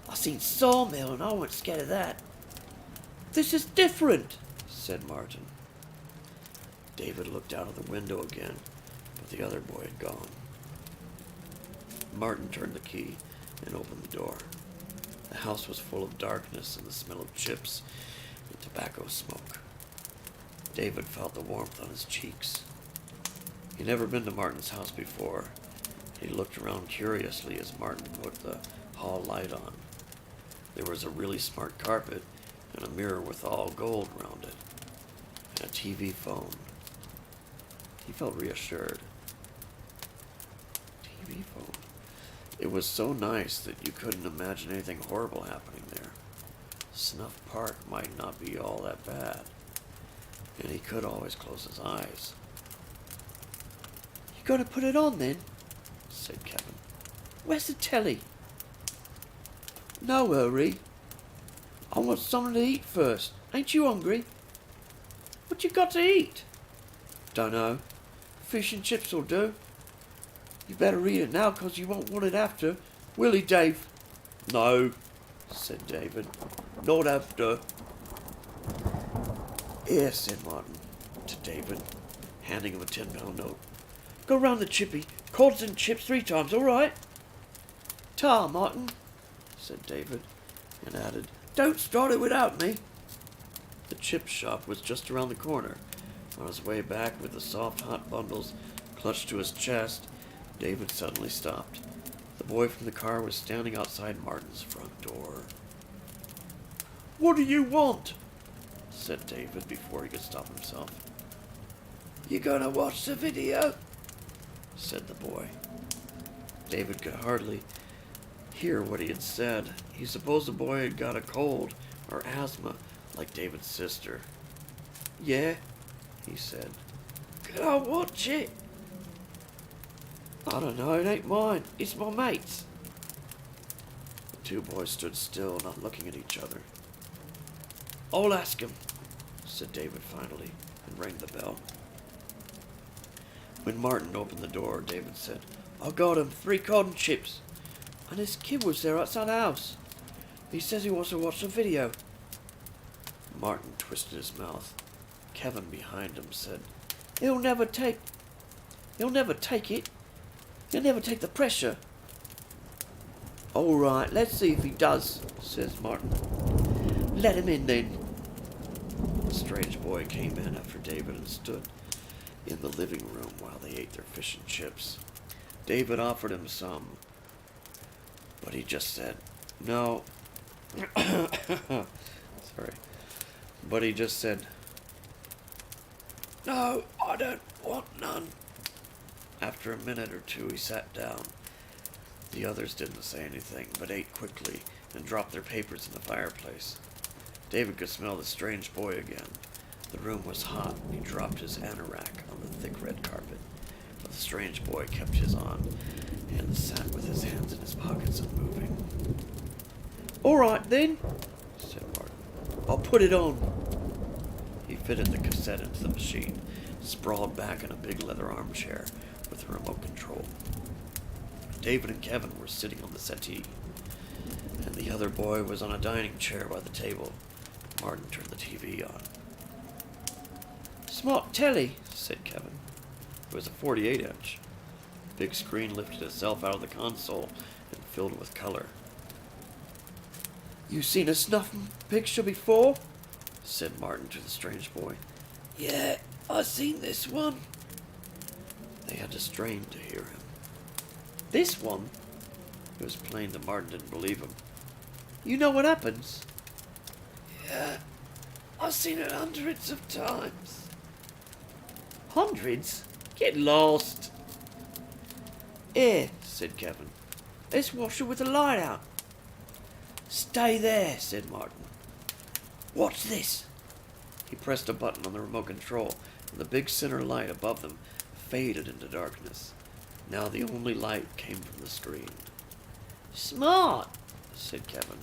I seen Sawmill and I wasn't scared of that. This is different. Said Martin. David looked out of the window again, but the other boy had gone. Martin turned the key and opened the door. The house was full of darkness and the smell of chips and tobacco smoke. David felt the warmth on his cheeks. He'd never been to Martin's house before. He looked around curiously as Martin put the hall light on. There was a really smart carpet and a mirror with all gold round it, and a TV phone. He felt reassured. TV phone. It was so nice that you couldn't imagine anything horrible happening there. Snuff Park might not be all that bad, and he could always close his eyes. You gonna put it on then? Said Kevin. Where's the telly? No hurry. I want something to eat first. Ain't you hungry? What you got to eat? Dunno. Fish and chips will do. You better eat it now, 'cause you won't want it after. Will he, Dave? No, said David. Not after. Here, said Martin To David, handing him a £10 note. Go round the chippy. Cords and chips 3 times, all right? Ta, Martin, Said David, and added, don't start it without me. the chip shop was just around the corner. On his way back with the soft, hot bundles clutched to his chest, David suddenly stopped. The boy from the car was standing outside Martin's front door. What do you want? Said David before he could stop himself. You gonna watch the video? Said the boy. David could hardly hear what he had said. He supposed the boy had got a cold or asthma like David's sister. Yeah, He said. can I watch it? I don't know, it ain't mine. It's my mate's. The two boys stood still, not looking at each other. I'll ask him. Said David finally, and rang the bell. When Martin opened the door, David said, I got him 3 cod and chips. And this kid was there outside the house. He says he wants to watch the video. Martin twisted his mouth. Kevin behind him said, He'll never take it. He'll never take the pressure. All right, let's see if he does, says Martin. Let him in then. The strange boy came in after David and stood in the living room while they ate their fish and chips. David offered him some, but he just said, no. Sorry. But he just said, No, I don't want none. after a minute or two, he sat down. The others didn't say anything, but ate quickly and dropped their papers in the fireplace. David could smell the strange boy again. The room was hot, and he dropped his anorak on the thick red carpet. A The strange boy kept his on and sat with his hands in his pockets unmoving. All right then, said Martin. I'll put it on. He fitted the cassette into the machine, sprawled back in a big leather armchair with a remote control. David and Kevin were sitting on the settee, and the other boy was on a dining chair by the table. Martin turned the TV on. Smart telly, Said Kevin. It was a 48-inch. The big screen lifted itself out of the console and filled with color. You seen a snuff picture before? Said Martin to the strange boy. Yeah, I seen this one. They had to strain to hear him. This one? It was plain that Martin didn't believe him. You know what happens? Yeah, I've seen it hundreds of times. Hundreds? Get lost. Here, said Kevin. Let's watch it with the light out. Stay there, said Martin. Watch this. He pressed a button on the remote control, and the big center light above them faded into darkness. Now the only light came from the screen. Smart, said Kevin.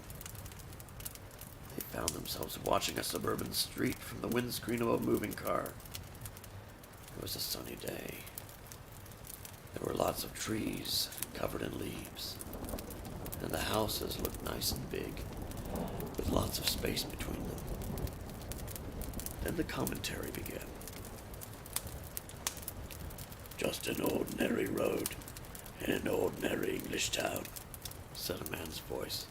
They found themselves watching a suburban street from the windscreen of a moving car. It was a sunny day. There were lots of trees covered in leaves, and the houses looked nice and big, with lots of space between them. Then the commentary began. Just an ordinary road in an ordinary English town, said a man's voice.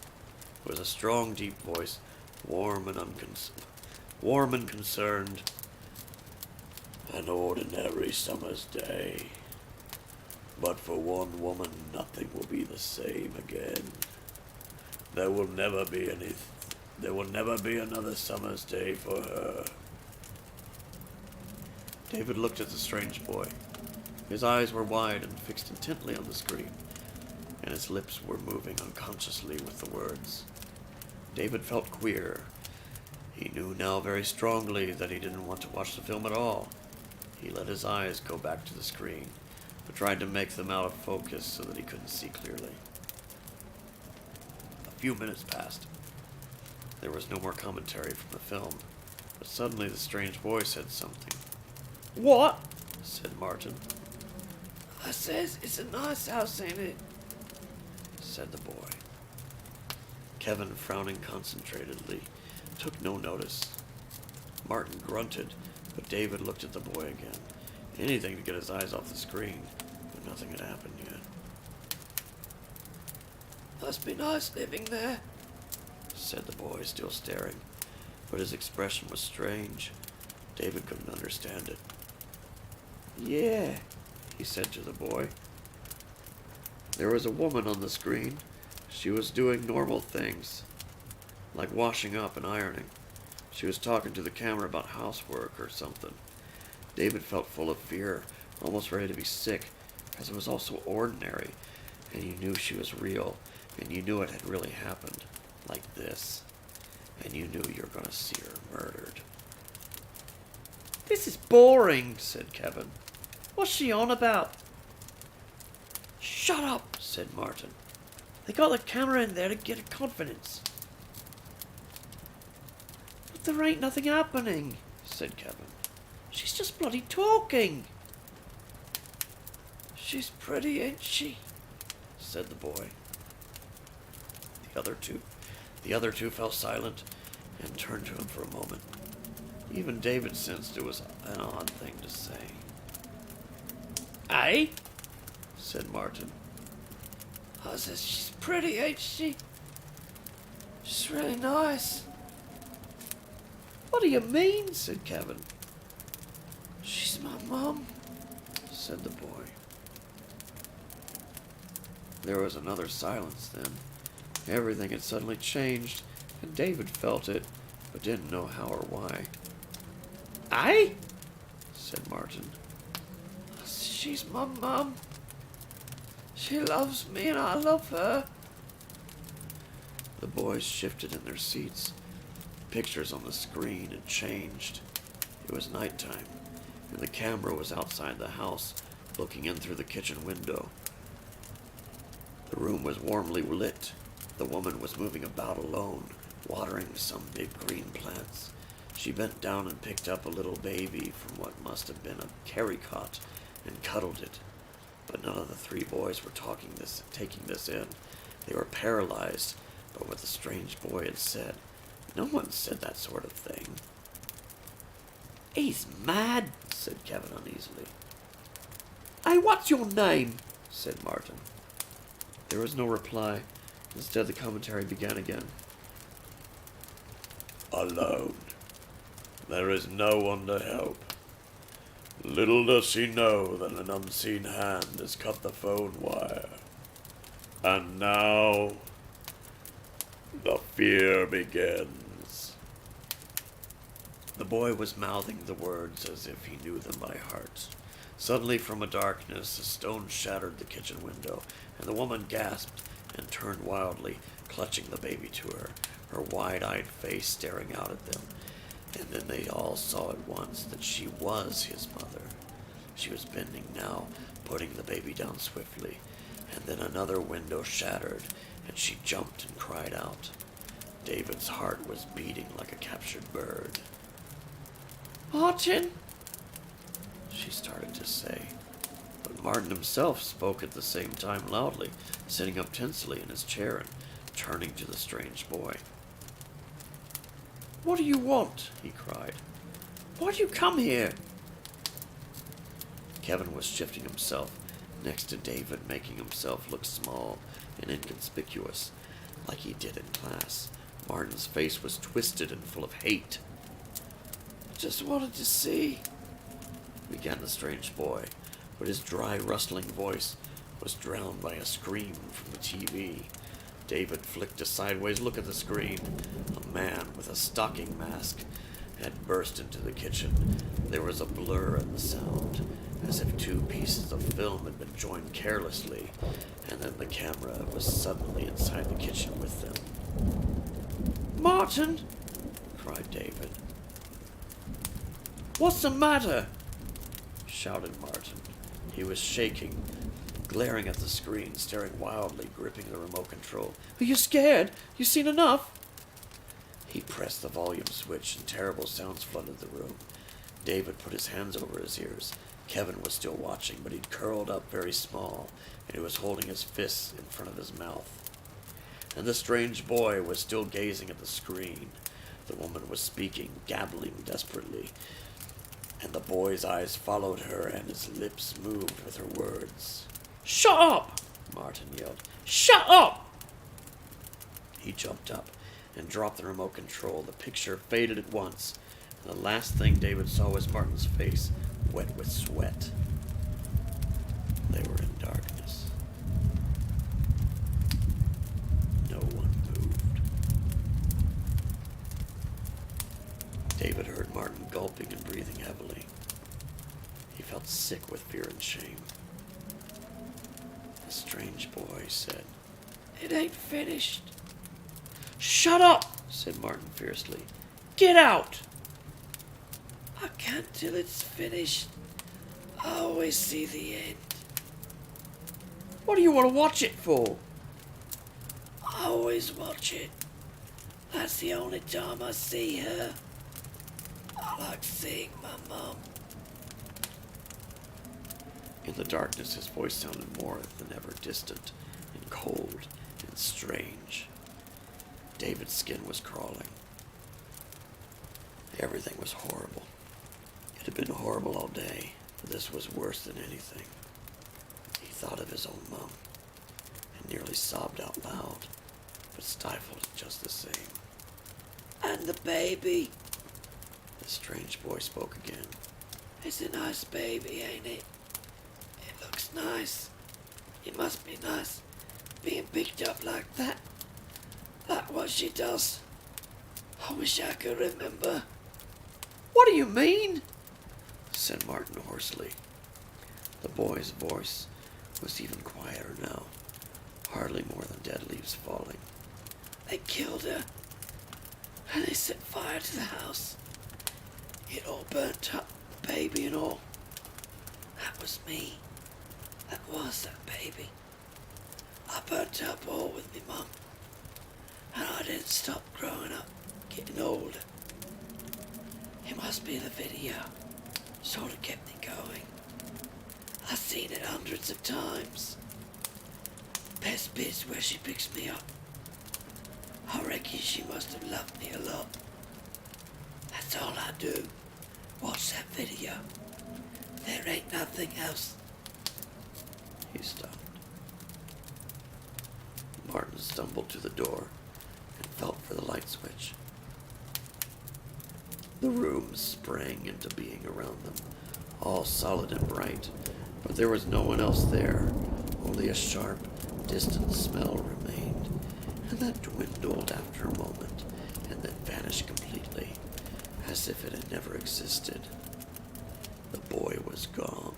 It was a strong, deep voice, warm and concerned. An ordinary summer's day. But for one woman, nothing will be the same again. There will never be another summer's day for her. David looked at the strange boy. His eyes were wide and fixed intently on the screen, and his lips were moving unconsciously with the words. David felt queer. He knew now very strongly that he didn't want to watch the film at all. He let his eyes go back to the screen, but tried to make them out of focus so that he couldn't see clearly. A few minutes passed. There was no more commentary from the film, but suddenly the strange boy said something. What? Said Martin. I says it's a nice house, ain't it? Said the boy. Kevin, frowning concentratedly, took no notice. Martin grunted, but David looked at the boy again. Anything to get his eyes off the screen, but nothing had happened yet. Must be nice living there, said the boy, still staring, but his expression was strange. David couldn't understand it. Yeah, he said to the boy. There was a woman on the screen. She was doing normal things, like washing up and ironing. She was talking to the camera about housework or something. David felt full of fear, almost ready to be sick, because it was all so ordinary, and you knew she was real, and you knew it had really happened, like this, and you knew you were going to see her murdered. This is boring, said Kevin. What's she on about? Shut up, said Martin. They got the camera in there to get her confidence. But there ain't nothing happening, said Kevin. She's just bloody talking. She's pretty, ain't she? Said the boy. The other two fell silent and turned to him for a moment. Even David sensed it was an odd thing to say. Eh? Said Martin. I says, she's pretty, ain't she? She's really nice. What do you mean? Said Kevin. She's my mum, said the boy. There was another silence then. Everything had suddenly changed, and David felt it, but didn't know how or why. Eh? Said Martin. She's my mum. She loves me and I love her. The boys shifted in their seats. Pictures on the screen had changed. It was nighttime, and the camera was outside the house, looking in through the kitchen window. The room was warmly lit. The woman was moving about alone, watering some big green plants. She bent down and picked up a little baby from what must have been a carry cot and cuddled it. But none of the three boys were taking this in. They were paralyzed by what the strange boy had said. No one said that sort of thing. He's mad, said Kevin uneasily. Hey, what's your name? Said Martin. There was no reply. Instead, the commentary began again. Alone. There is no one to help. Little does he know that an unseen hand has cut the phone wire. And now, the fear begins. The boy was mouthing the words as if he knew them by heart. Suddenly, from a darkness, a stone shattered the kitchen window, and the woman gasped and turned wildly, clutching the baby to her, her wide-eyed face staring out at them. And then they all saw at once that she was his mother. She was bending now, putting the baby down swiftly, and then another window shattered, and she jumped and cried out. David's heart was beating like a captured bird. Martin? She started to say, but Martin himself spoke at the same time loudly, sitting up tensely in his chair and turning to the strange boy. What do you want? He cried. Why do you come here? Kevin was shifting himself next to David, making himself look small and inconspicuous, like he did in class. Martin's face was twisted and full of hate. I just wanted to see, began the strange boy, but his dry, rustling voice was drowned by a scream from the TV. David flicked a sideways look at the screen. A man with a stocking mask had burst into the kitchen. There was a blur in the sound, as if two pieces of film had been joined carelessly, and then the camera was suddenly inside the kitchen with them. Martin, cried David. What's the matter? Shouted Martin. He was shaking, glaring at the screen, staring wildly, gripping the remote control. Are you scared? You seen enough? He pressed the volume switch and terrible sounds flooded the room. David put his hands over his ears. Kevin was still watching, but he'd curled up very small, and he was holding his fists in front of his mouth. And the strange boy was still gazing at the screen. The woman was speaking, gabbling desperately, and the boy's eyes followed her, and his lips moved with her words. Shut up! Martin yelled. Shut up! He jumped up and dropped the remote control. The picture faded at once, and the last thing David saw was Martin's face, wet with sweat. They were in darkness. No one moved. David heard Martin gulping and breathing heavily. He felt sick with fear and shame. The strange boy said, It ain't finished. Shut up, said Martin fiercely. Get out! I can't till it's finished. I always see the end. What do you want to watch it for? I always watch it. That's the only time I see her. I like seeing my mum. In the darkness, his voice sounded more than ever distant and cold and strange. David's skin was crawling. Everything was horrible. It had been horrible all day, but this was worse than anything. He thought of his own mum and nearly sobbed out loud, but stifled it just the same. And the baby. The strange boy spoke again. It's a nice baby, ain't it? It looks nice. It must be nice being picked up like that. Like what she does. I wish I could remember. What do you mean? Said Martin hoarsely. The boy's voice was even quieter now, hardly more than dead leaves falling. They killed her, and they set fire to the house. It all burnt up, baby and all. That was me. That was that baby. I burnt up all with me mum. And I didn't stop growing up, getting older. It must be the video. Sort of kept me going. I've seen it hundreds of times. Best bit's where she picks me up. I reckon she must have loved me a lot. That's all I do. Watch that video. There ain't nothing else. He stopped. Martin stumbled to the door and felt for the light switch. The room sprang into being around them, all solid and bright, but there was no one else there. Only a sharp, distant smell remained, and that dwindled after a moment, and then vanished completely, as if it had never existed. The boy was gone.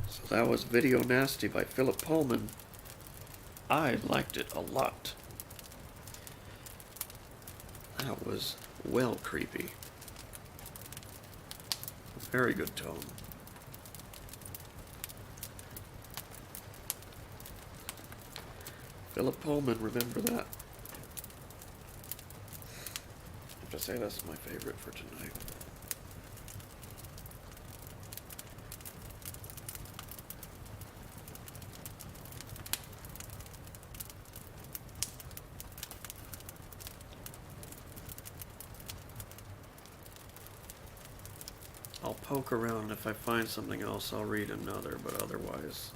So that was Video Nasty by Philip Pullman. I liked it a lot. That was well creepy. Very good tone. Philip Pullman, remember that. I have to say that's my favorite for tonight. I'll poke around. If I find something else, I'll read another, but otherwise,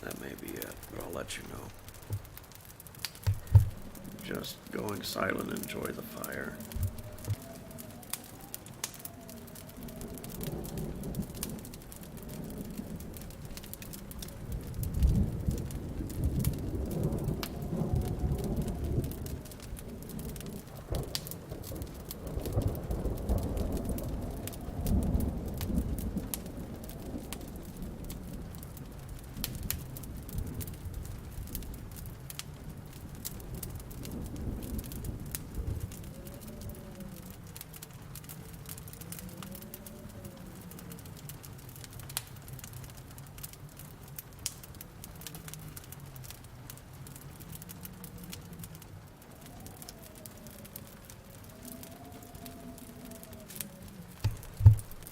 that may be it, but I'll let you know. Just going silent, enjoy the fire.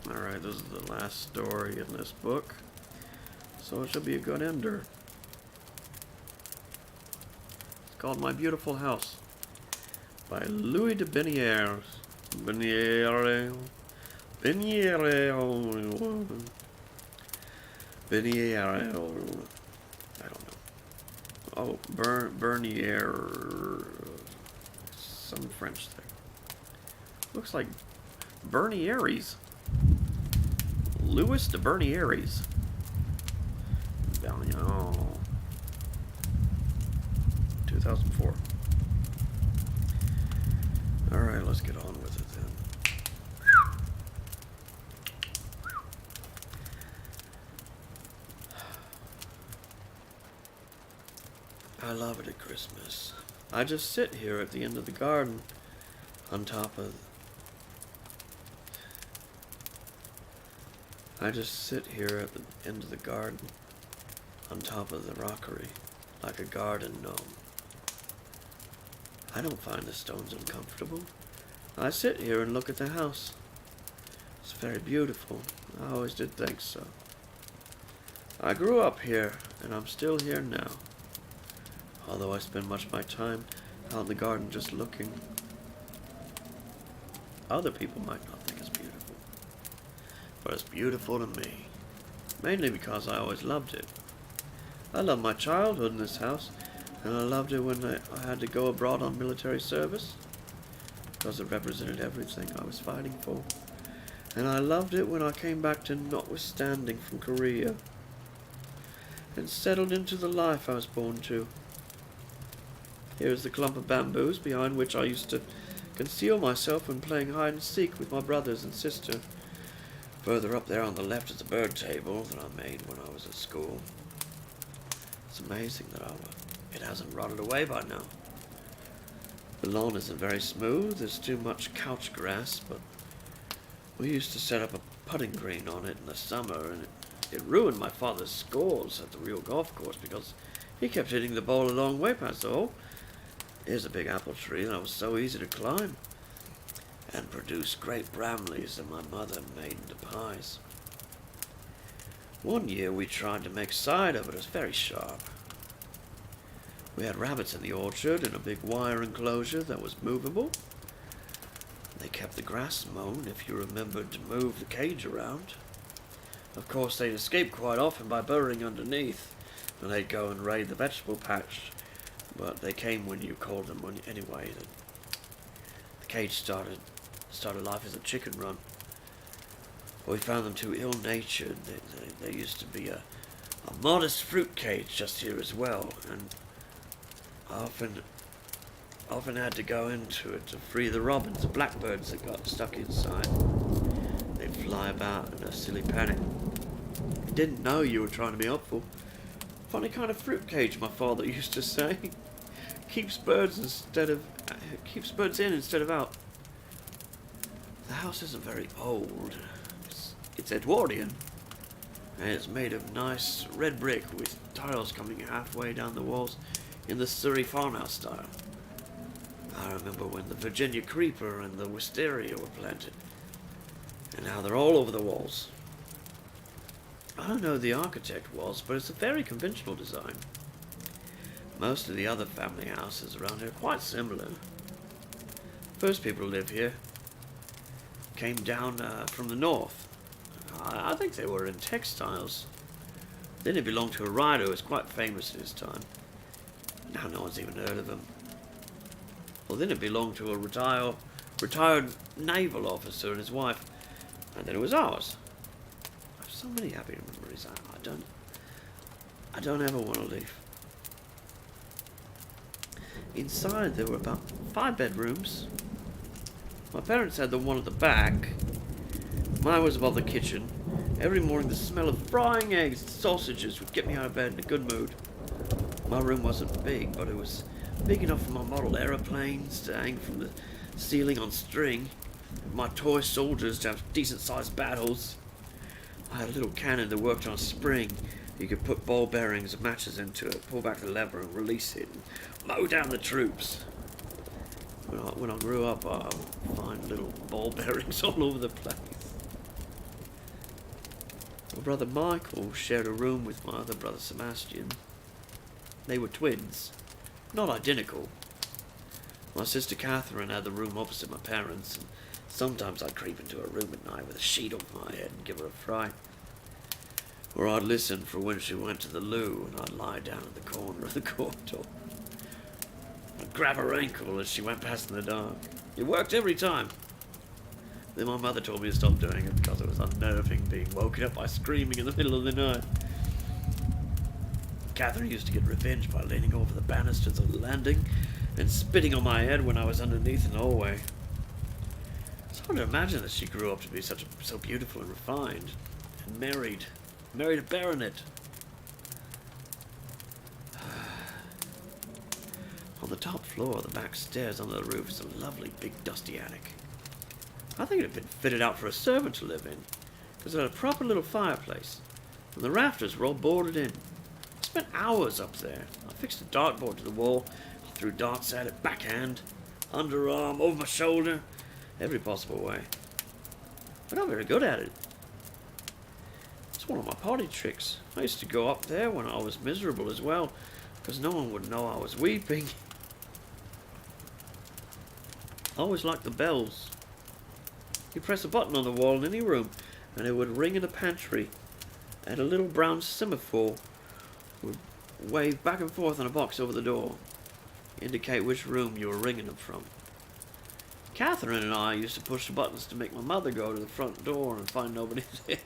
Alright, this is the last story in this book, so it should be a good ender. It's called My Beautiful House by Louis de Benières. Benières. I don't know. Oh, Bernier. Some French thing. Looks like Bernieres. Louis de Bernieres. Valiant. 2004. Alright, let's get on with it then. I love it at Christmas. I just sit here at the end of the garden on top of... I just sit here at the end of the garden, on top of the rockery, like a garden gnome. I don't find the stones uncomfortable. I sit here and look at the house. It's very beautiful. I always did think so. I grew up here, and I'm still here now. Although I spend much of my time out in the garden just looking. Other people might not think it's beautiful. But it's beautiful to me, mainly because I always loved it. I loved my childhood in this house, and I loved it when I had to go abroad on military service, because it represented everything I was fighting for. And I loved it when I came back to notwithstanding from Korea, and settled into the life I was born to. Here's the clump of bamboos behind which I used to conceal myself when playing hide and seek with my brothers and sister. Further up there on the left is a bird table that I made when I was at school. It's amazing that it hasn't rotted away by now. The lawn isn't very smooth, there's too much couch grass, but we used to set up a putting green on it in the summer, and it ruined my father's scores at the real golf course because he kept hitting the ball a long way past the hole. Here's a big apple tree that was so easy to climb, and produced great bramleys that my mother made into pies. One year we tried to make cider, but it was very sharp. We had rabbits in the orchard in a big wire enclosure that was movable. They kept the grass mown if you remembered to move the cage around. Of course, they'd escape quite often by burrowing underneath, and they'd go and raid the vegetable patch, but they came when you called them anyway. The cage started life as a chicken run. We found them too ill-natured. There used to be a modest fruit cage just here as well, and I often had to go into it to free the robins, the blackbirds that got stuck inside. They'd fly about in a silly panic. You didn't know you were trying to be helpful. Funny kind of fruit cage, my father used to say. Keeps birds in instead of out. The house isn't very old. It's Edwardian, and it's made of nice red brick with tiles coming halfway down the walls in the Surrey farmhouse style. I remember when the Virginia creeper and the wisteria were planted, and now they're all over the walls. I don't know who the architect was, but it's a very conventional design. Most of the other family houses around here are quite similar. First people to live here came down from the north. I think they were in textiles. Then it belonged to a writer who was quite famous at his time. Now no one's even heard of him. Well, then it belonged to a retired naval officer and his wife, and then it was ours. I have so many happy memories. I don't ever want to leave. Inside there were about 5 bedrooms. My parents had the one at the back. Mine was above the kitchen. Every morning the smell of frying eggs and sausages would get me out of bed in a good mood. My room wasn't big, but it was big enough for my model aeroplanes to hang from the ceiling on string, and my toy soldiers to have decent-sized battles. I had a little cannon that worked on a spring. You could put ball bearings and matches into it, pull back the lever and release it, and mow down the troops. When I grew up, I would find little ball bearings all over the place. My brother Michael shared a room with my other brother Sebastian. They were twins, not identical. My sister Catherine had the room opposite my parents, and sometimes I'd creep into her room at night with a sheet over my head and give her a fright. Or I'd listen for when she went to the loo, and I'd lie down in the corner of the corridor. I'd grab her ankle as she went past in the dark. It worked every time. Then my mother told me to stop doing it because it was unnerving being woken up by screaming in the middle of the night. Catherine used to get revenge by leaning over the banisters of the landing and spitting on my head when I was underneath in the hallway. It's hard to imagine that she grew up to be so beautiful and refined, and married a baronet. On the top floor of the back stairs under the roof is a lovely big dusty attic. I think it had been fitted out for a servant to live in, because it had a proper little fireplace, and the rafters were all boarded in. I spent hours up there. I fixed a dartboard to the wall, I threw darts at it, backhand, underarm, over my shoulder, every possible way. But I'm very good at it. It's one of my party tricks. I used to go up there when I was miserable as well, because no one would know I was weeping. I always liked the bells. You press a button on the wall in any room, and it would ring in the pantry, and a little brown semaphore would wave back and forth on a box over the door, indicate which room you were ringing them from. Catherine and I used to push the buttons to make my mother go to the front door and find nobody there.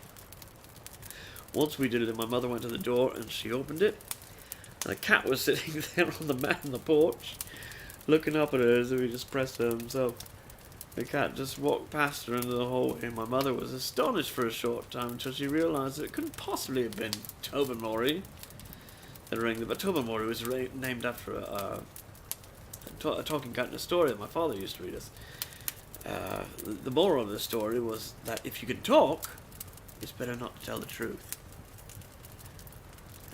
Once we did it, and my mother went to the door, and she opened it, and a cat was sitting there on the mat on the porch, looking up at her as if he just pressed her himself. The cat just walked past her into the hallway. My mother was astonished for a short time until she realised that it couldn't possibly have been Tobermory that rang the bell. Tobermory was named after a talking cat in a story that my father used to read us. The moral of the story was that if you can talk, it's better not to tell the truth.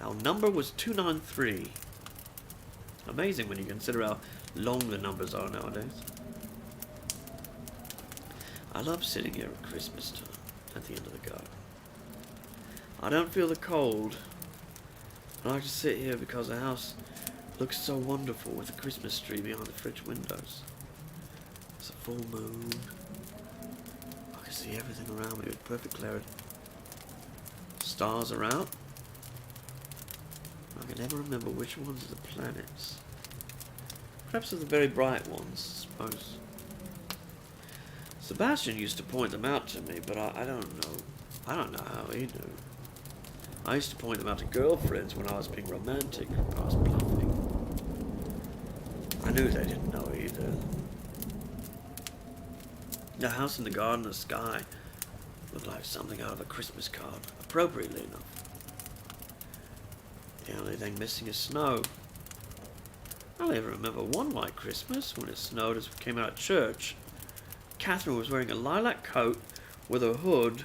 Our number was 293. Amazing when you consider how long the numbers are nowadays. I love sitting here at Christmas time, at the end of the garden. I don't feel the cold. I like to sit here because the house looks so wonderful with the Christmas tree behind the fridge windows. It's a full moon. I can see everything around me with perfect clarity. Stars are out. I can never remember which ones are the planets. Perhaps they're the very bright ones, I suppose. Sebastian used to point them out to me, but I don't know. I don't know how he knew. I used to point them out to girlfriends when I was being romantic, when I was bluffing. I knew they didn't know either. The house in the garden, the sky, looked like something out of a Christmas card, appropriately enough. The only thing missing is snow. I only ever remember one white Christmas when it snowed as we came out of church. Catherine was wearing a lilac coat with a hood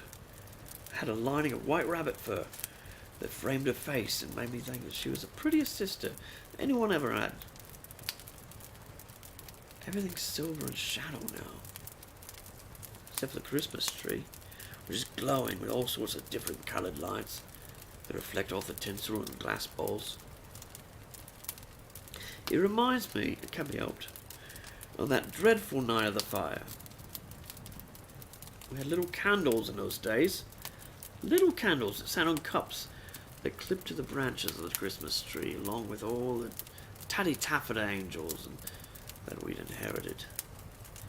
that had a lining of white rabbit fur that framed her face and made me think that she was the prettiest sister anyone ever had. Everything's silver and shadow now, except for the Christmas tree, which is glowing with all sorts of different coloured lights that reflect off the tinsel and glass bowls. It reminds me, it can't be helped, of that dreadful night of the fire. We had little candles in those days. Little candles that sat on cups that clipped to the branches of the Christmas tree, along with all the tatty-taffeta angels that we'd inherited.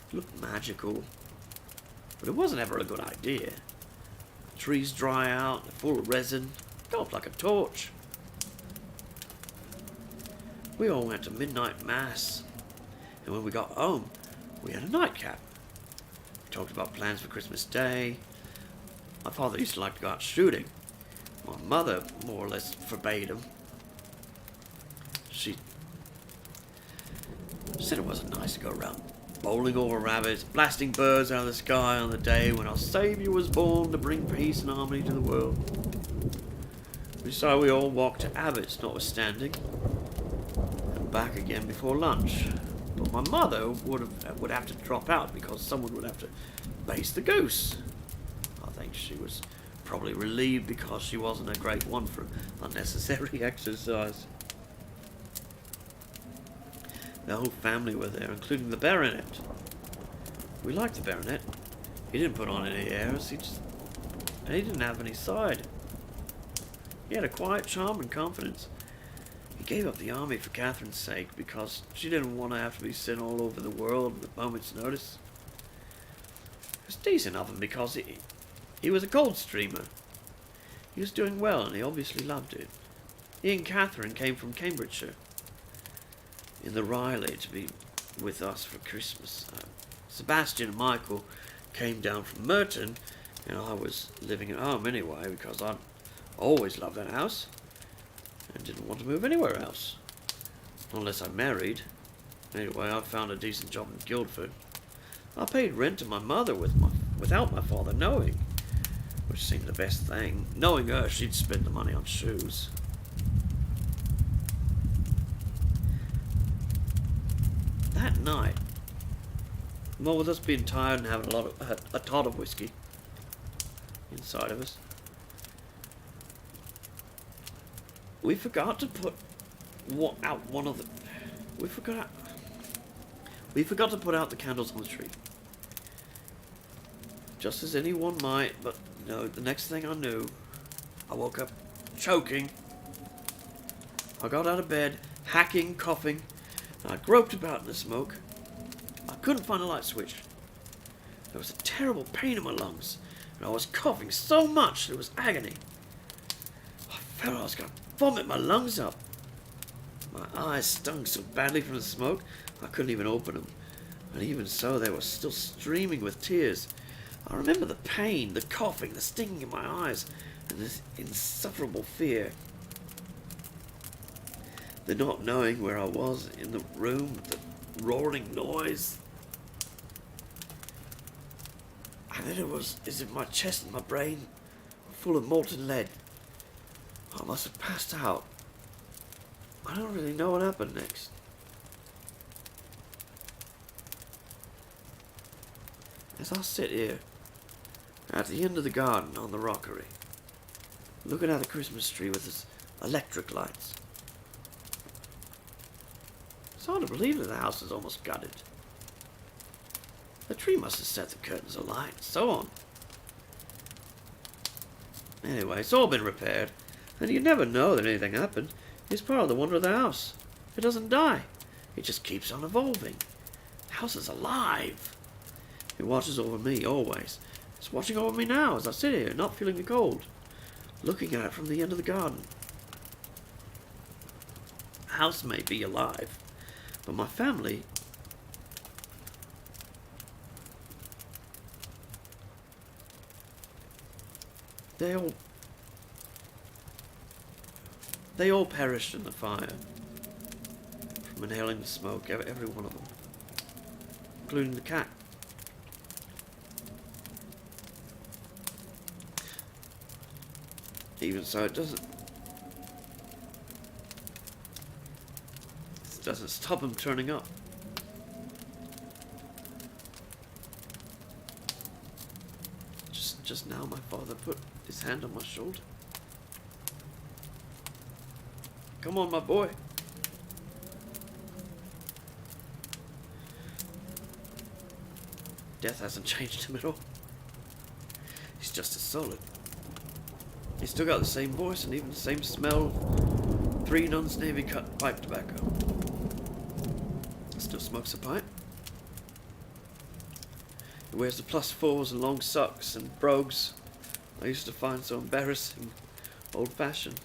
It looked magical, but it wasn't ever a good idea. The trees dry out, they're full of resin, go up like a torch. We all went to midnight mass, and when we got home, we had a nightcap. We talked about plans for Christmas Day. My father used to like to go out shooting. My mother more or less forbade him. She said it wasn't nice to go around bowling over rabbits, blasting birds out of the sky on the day when our Saviour was born to bring peace and harmony to the world. We decided we all walked to Abbott's, notwithstanding, and back again before lunch. But my mother would have to drop out because someone would have to baste the goose. I think she was probably relieved because she wasn't a great one for unnecessary exercise. The whole family were there, including the baronet. We liked the baronet. He didn't put on any airs. He didn't have any side. He had a quiet charm and confidence. He gave up the army for Catherine's sake because she didn't want to have to be sent all over the world at a moment's notice. It was decent of him because he was a Coldstreamer. He was doing well and he obviously loved it. He and Catherine came from Cambridgeshire in the Riley to be with us for Christmas. Sebastian and Michael came down from Merton, and I was living at home anyway because I'd always loved that house and didn't want to move anywhere else unless I married. Anyway, I found a decent job in Guildford. I paid rent to my mother without my father knowing, which seemed the best thing. Knowing her, she'd spend the money on shoes. That night, well, with us being tired and having a tot of whiskey inside of us, we forgot to put out we forgot to put out the candles on the tree. Just as anyone might, but no, the next thing I knew, I woke up choking. I got out of bed, hacking, coughing, and I groped about in the smoke. I couldn't find a light switch. There was a terrible pain in my lungs, and I was coughing so much that it was agony. I felt I was going to vomit my lungs up. My eyes stung so badly from the smoke, I couldn't even open them. And even so, they were still streaming with tears. I remember the pain, the coughing, the stinging in my eyes, and this insufferable fear. The not knowing where I was in the room, the roaring noise. And then it was as if my chest and my brain were full of molten lead. I must have passed out. I don't really know what happened next. As I sit here, at the end of the garden on the rockery, looking at the Christmas tree with its electric lights, it's hard to believe that the house is almost gutted. The tree must have set the curtains alight, and so on. Anyway, it's all been repaired, and you never know that anything happened. It's part of the wonder of the house. It doesn't die. It just keeps on evolving. The house is alive. It watches over me, always. It's watching over me now as I sit here, not feeling the cold, looking at it from the end of the garden. The house may be alive, but my family... They all perished in the fire from inhaling the smoke, every one of them, including the cat. Even so, it doesn't stop him turning up. Just now, my father put his hand on my shoulder. Come on, my boy. Death hasn't changed him at all. He's just as solid. He's still got the same voice and even the same smell of 3 nuns Navy cut pipe tobacco. Still smokes a pipe. He wears the +4s and long socks and brogues I used to find so embarrassing, old-fashioned.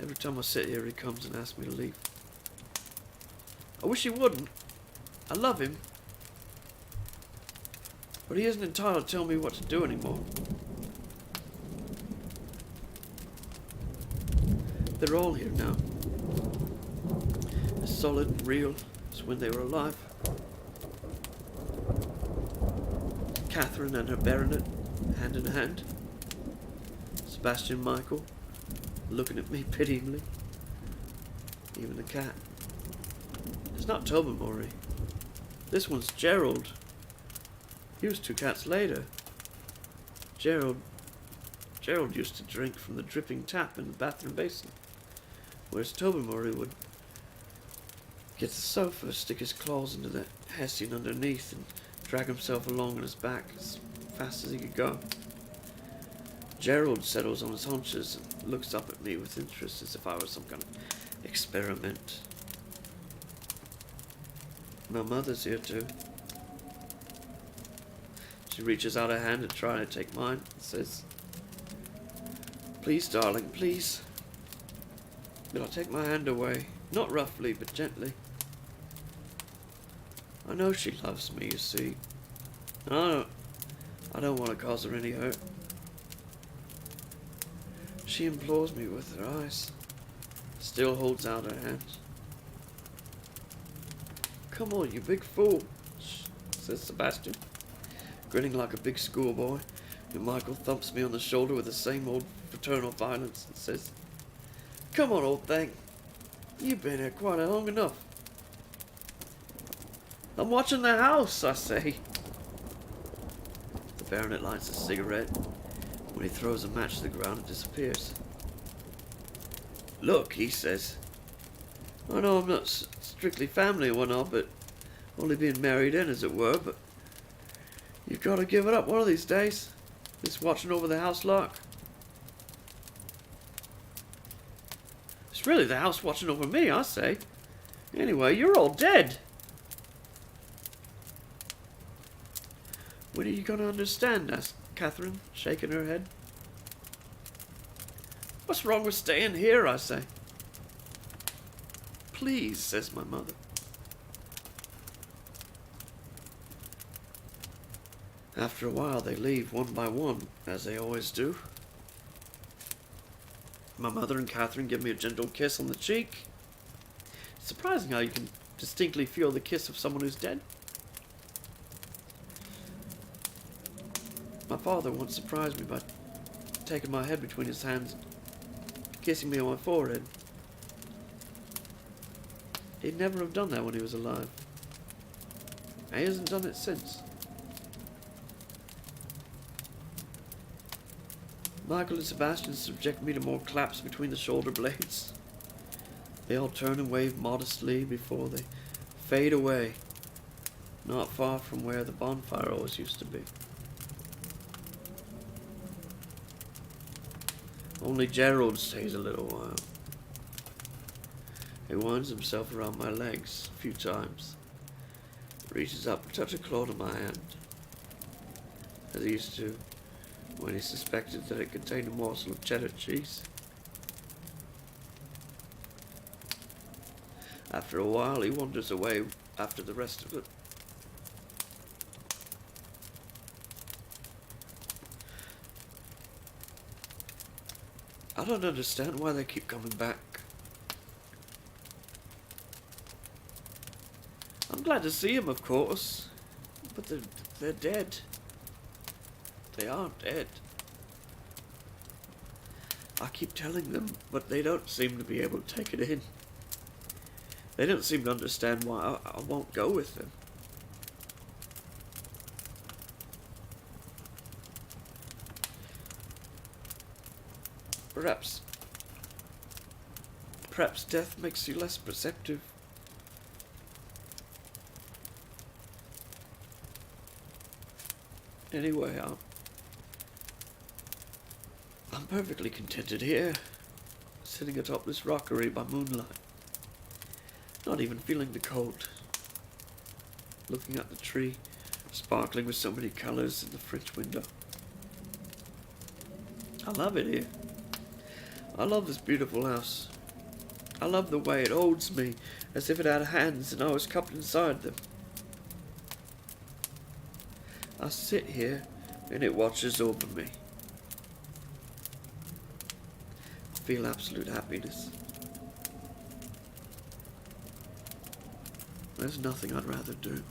Every time I sit here, he comes and asks me to leave. I wish he wouldn't. I love him. But he isn't entitled to tell me what to do anymore. They're all here now. As solid and real as when they were alive. Catherine and her baronet, hand in hand. Sebastian Michael, looking at me pityingly. Even the cat. It's not Tobermory. This one's Gerald. He was 2 cats later. Gerald used to drink from the dripping tap in the bathroom basin, whereas Tobermory would get the sofa, stick his claws into the hessian underneath, and drag himself along on his back as fast as he could go. Gerald settles on his haunches and looks up at me with interest as if I was some kind of experiment. My mother's here too. She reaches out her hand and tries to take mine and says, "Please, darling, please." But I take my hand away, not roughly, but gently. I know she loves me, you see. And I don't want to cause her any hurt. She implores me with her eyes, still holds out her hand. "Come on, you big fool," says Sebastian, grinning like a big schoolboy, and Michael thumps me on the shoulder with the same old fraternal violence and says, "Come on, old thing. You've been here quite long enough." "I'm watching the house," I say. The baronet lights a cigarette. When he throws a match to the ground, it disappears. "Look," he says. "I know I'm not strictly family and whatnot, but only being married in, as it were, but you've got to give it up one of these days. This watching over the house lark. It's really the house watching over me, I say. Anyway, you're all dead." "When are you going to understand?" asked Catherine, shaking her head. "What's wrong with staying here?" I say. please, says my mother. After a while, they leave one by one, as they always do. My mother and Catherine give me a gentle kiss on the cheek. It's surprising how you can distinctly feel the kiss of someone who's dead. My father once surprised me by taking my head between his hands and kissing me on my forehead. He'd never have done that when he was alive. And he hasn't done it since. Michael and Sebastian subject me to more claps between the shoulder blades. They all turn and wave modestly before they fade away, not far from where the bonfire always used to be. Only Gerald stays a little while. He winds himself around my legs a few times, reaches up to touch a claw to my hand, as he used to when he suspected that it contained a morsel of cheddar cheese. After a while, he wanders away after the rest of it. I don't understand why they keep coming back. I'm glad to see him, of course, but they're dead. They aren't dead. I keep telling them, but they don't seem to be able to take it in. They don't seem to understand why I won't go with them. Perhaps death makes you less perceptive. Anyway, I'm perfectly contented here, sitting atop this rockery by moonlight, not even feeling the cold, looking at the tree, sparkling with so many colors in the French window. I love it here. I love this beautiful house. I love the way it holds me, as if it had hands and I was cupped inside them. I sit here and it watches over me. I feel absolute happiness. There's nothing I'd rather do.